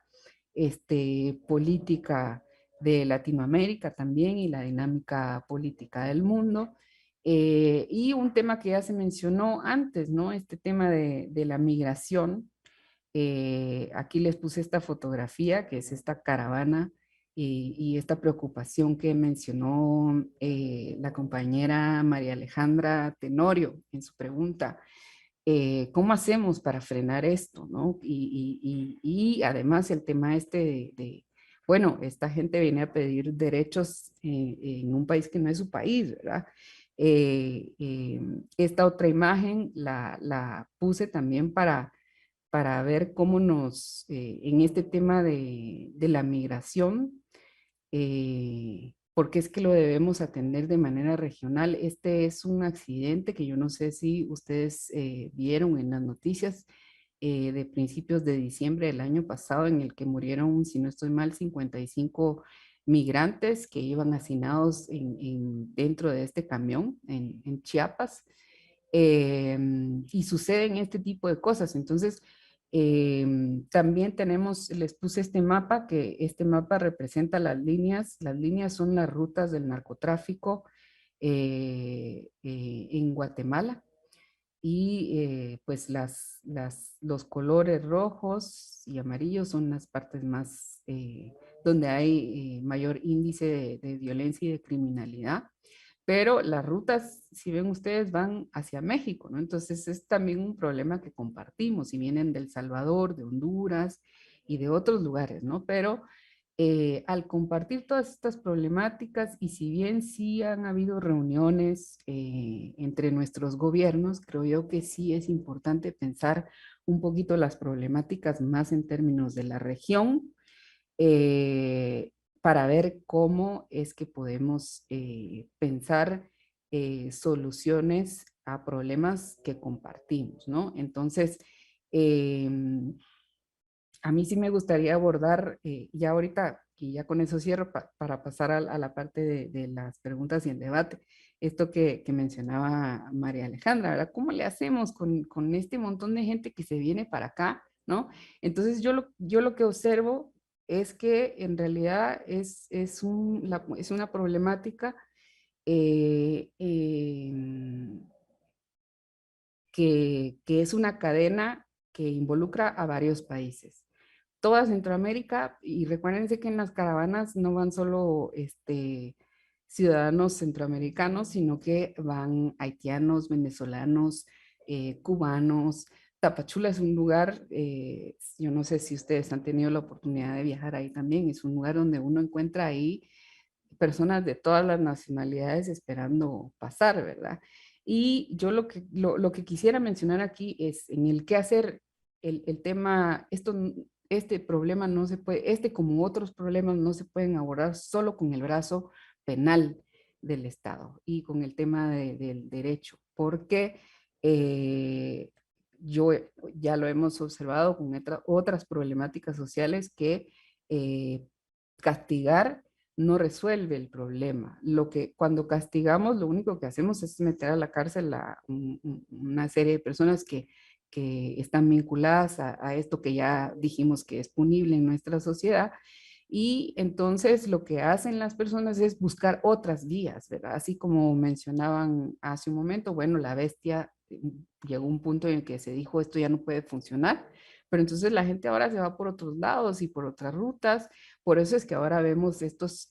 política de Latinoamérica también y la dinámica política del mundo. Y un tema que ya se mencionó antes, ¿no? Este tema de la migración. Aquí les puse esta fotografía, que es esta caravana y esta preocupación que mencionó la compañera María Alejandra Tenorio en su pregunta. ¿Cómo hacemos para frenar esto, no? Y además el tema este bueno, esta gente viene a pedir derechos en un país que no es su país, ¿verdad? Esta otra imagen la puse también para ver cómo en este tema de la migración, porque es que lo debemos atender de manera regional. Este es un accidente que yo no sé si ustedes vieron en las noticias de principios de diciembre del año pasado, en el que murieron, si no estoy mal, 55 migrantes que iban hacinados dentro de este camión en Chiapas. Y suceden este tipo de cosas. Entonces, también les puse este mapa, que este mapa representa las líneas son las rutas del narcotráfico en Guatemala, y pues los colores rojos y amarillos son las partes más, donde hay mayor índice de violencia y de criminalidad. Pero las rutas, si ven ustedes, van hacia México, ¿no? Entonces es también un problema que compartimos y vienen del Salvador, de Honduras y de otros lugares, ¿no? Pero al compartir todas estas problemáticas, y si bien sí han habido reuniones entre nuestros gobiernos, creo yo que sí es importante pensar un poquito las problemáticas más en términos de la región, eh, para ver cómo es que podemos pensar soluciones a problemas que compartimos, ¿no? Entonces, a mí sí me gustaría abordar, ya ahorita, y ya con eso cierro, para pasar a la parte de las preguntas y el debate, esto que mencionaba María Alejandra, ¿verdad? ¿Cómo le hacemos con este montón de gente que se viene para acá, ¿no? Entonces yo lo que observo es que en realidad es una problemática eh, em, que es una cadena que involucra a varios países. Toda Centroamérica, y recuérdense que en las caravanas no van solo ciudadanos centroamericanos, sino que van haitianos, venezolanos, cubanos. Tapachula es un lugar, yo no sé si ustedes han tenido la oportunidad de viajar ahí también, es un lugar donde uno encuentra ahí personas de todas las nacionalidades esperando pasar, ¿verdad? Y yo lo que quisiera mencionar aquí es en el qué hacer el tema, este problema no se puede, como otros problemas no se pueden abordar solo con el brazo penal del Estado y con el tema del derecho, porque eh, yo ya lo hemos observado con otras problemáticas sociales que castigar no resuelve el problema. Cuando castigamos, lo único que hacemos es meter a la cárcel a una serie de personas que están vinculadas a esto que ya dijimos que es punible en nuestra sociedad. Y entonces lo que hacen las personas es buscar otras vías, ¿verdad? Así como mencionaban hace un momento, bueno, la bestia llegó a un punto en el que se dijo esto ya no puede funcionar, pero entonces la gente ahora se va por otros lados y por otras rutas. Por eso es que ahora vemos estos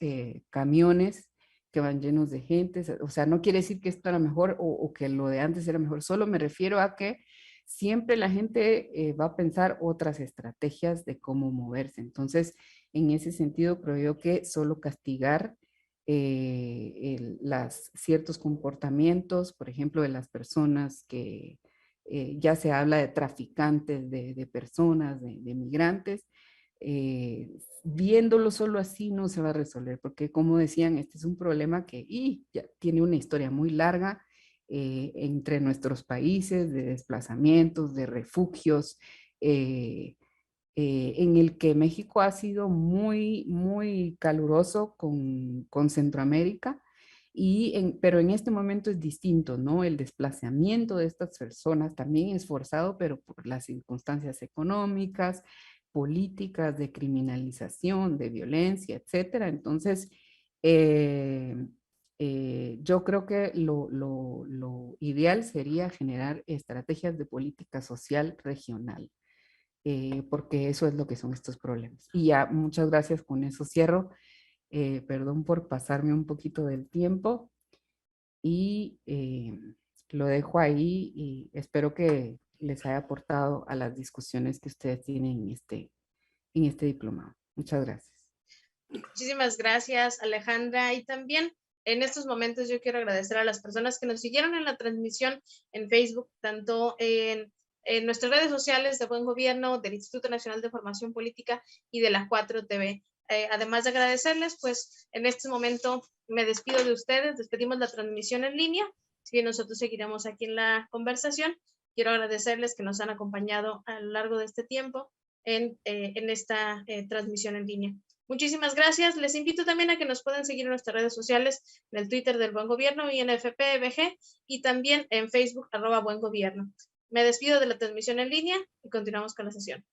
camiones que van llenos de gente. O sea, no quiere decir que esto era mejor o que lo de antes era mejor, solo me refiero a que siempre la gente va a pensar otras estrategias de cómo moverse. Entonces, en ese sentido, creo yo que solo castigar ciertos comportamientos, por ejemplo, de las personas que ya se habla de traficantes de personas, de migrantes, viéndolo solo así no se va a resolver, porque como decían, este es un problema que ya tiene una historia muy larga entre nuestros países, de desplazamientos, de refugios, en el que México ha sido muy, muy caluroso con Centroamérica, pero en este momento es distinto, ¿no? El desplazamiento de estas personas también es forzado, pero por las circunstancias económicas, políticas de criminalización, de violencia, etcétera. Entonces, eh, Yo creo que lo ideal sería generar estrategias de política social regional, porque eso es lo que son estos problemas. Y ya, muchas gracias, con eso cierro. Perdón por pasarme un poquito del tiempo y lo dejo ahí y espero que les haya aportado a las discusiones que ustedes tienen en este diplomado. Muchas gracias. Muchísimas gracias, Alejandra. Y también en estos momentos yo quiero agradecer a las personas que nos siguieron en la transmisión en Facebook, tanto en nuestras redes sociales de Buen Gobierno, del Instituto Nacional de Formación Política y de la 4TV. Además de agradecerles, pues en este momento me despido de ustedes, despedimos la transmisión en línea, si bien nosotros seguiremos aquí en la conversación. Quiero agradecerles que nos han acompañado a lo largo de este tiempo en esta transmisión en línea. Muchísimas gracias. Les invito también a que nos puedan seguir en nuestras redes sociales, en el Twitter del Buen Gobierno, INFPBG, y también en Facebook, @Buen Gobierno. Me despido de la transmisión en línea y continuamos con la sesión.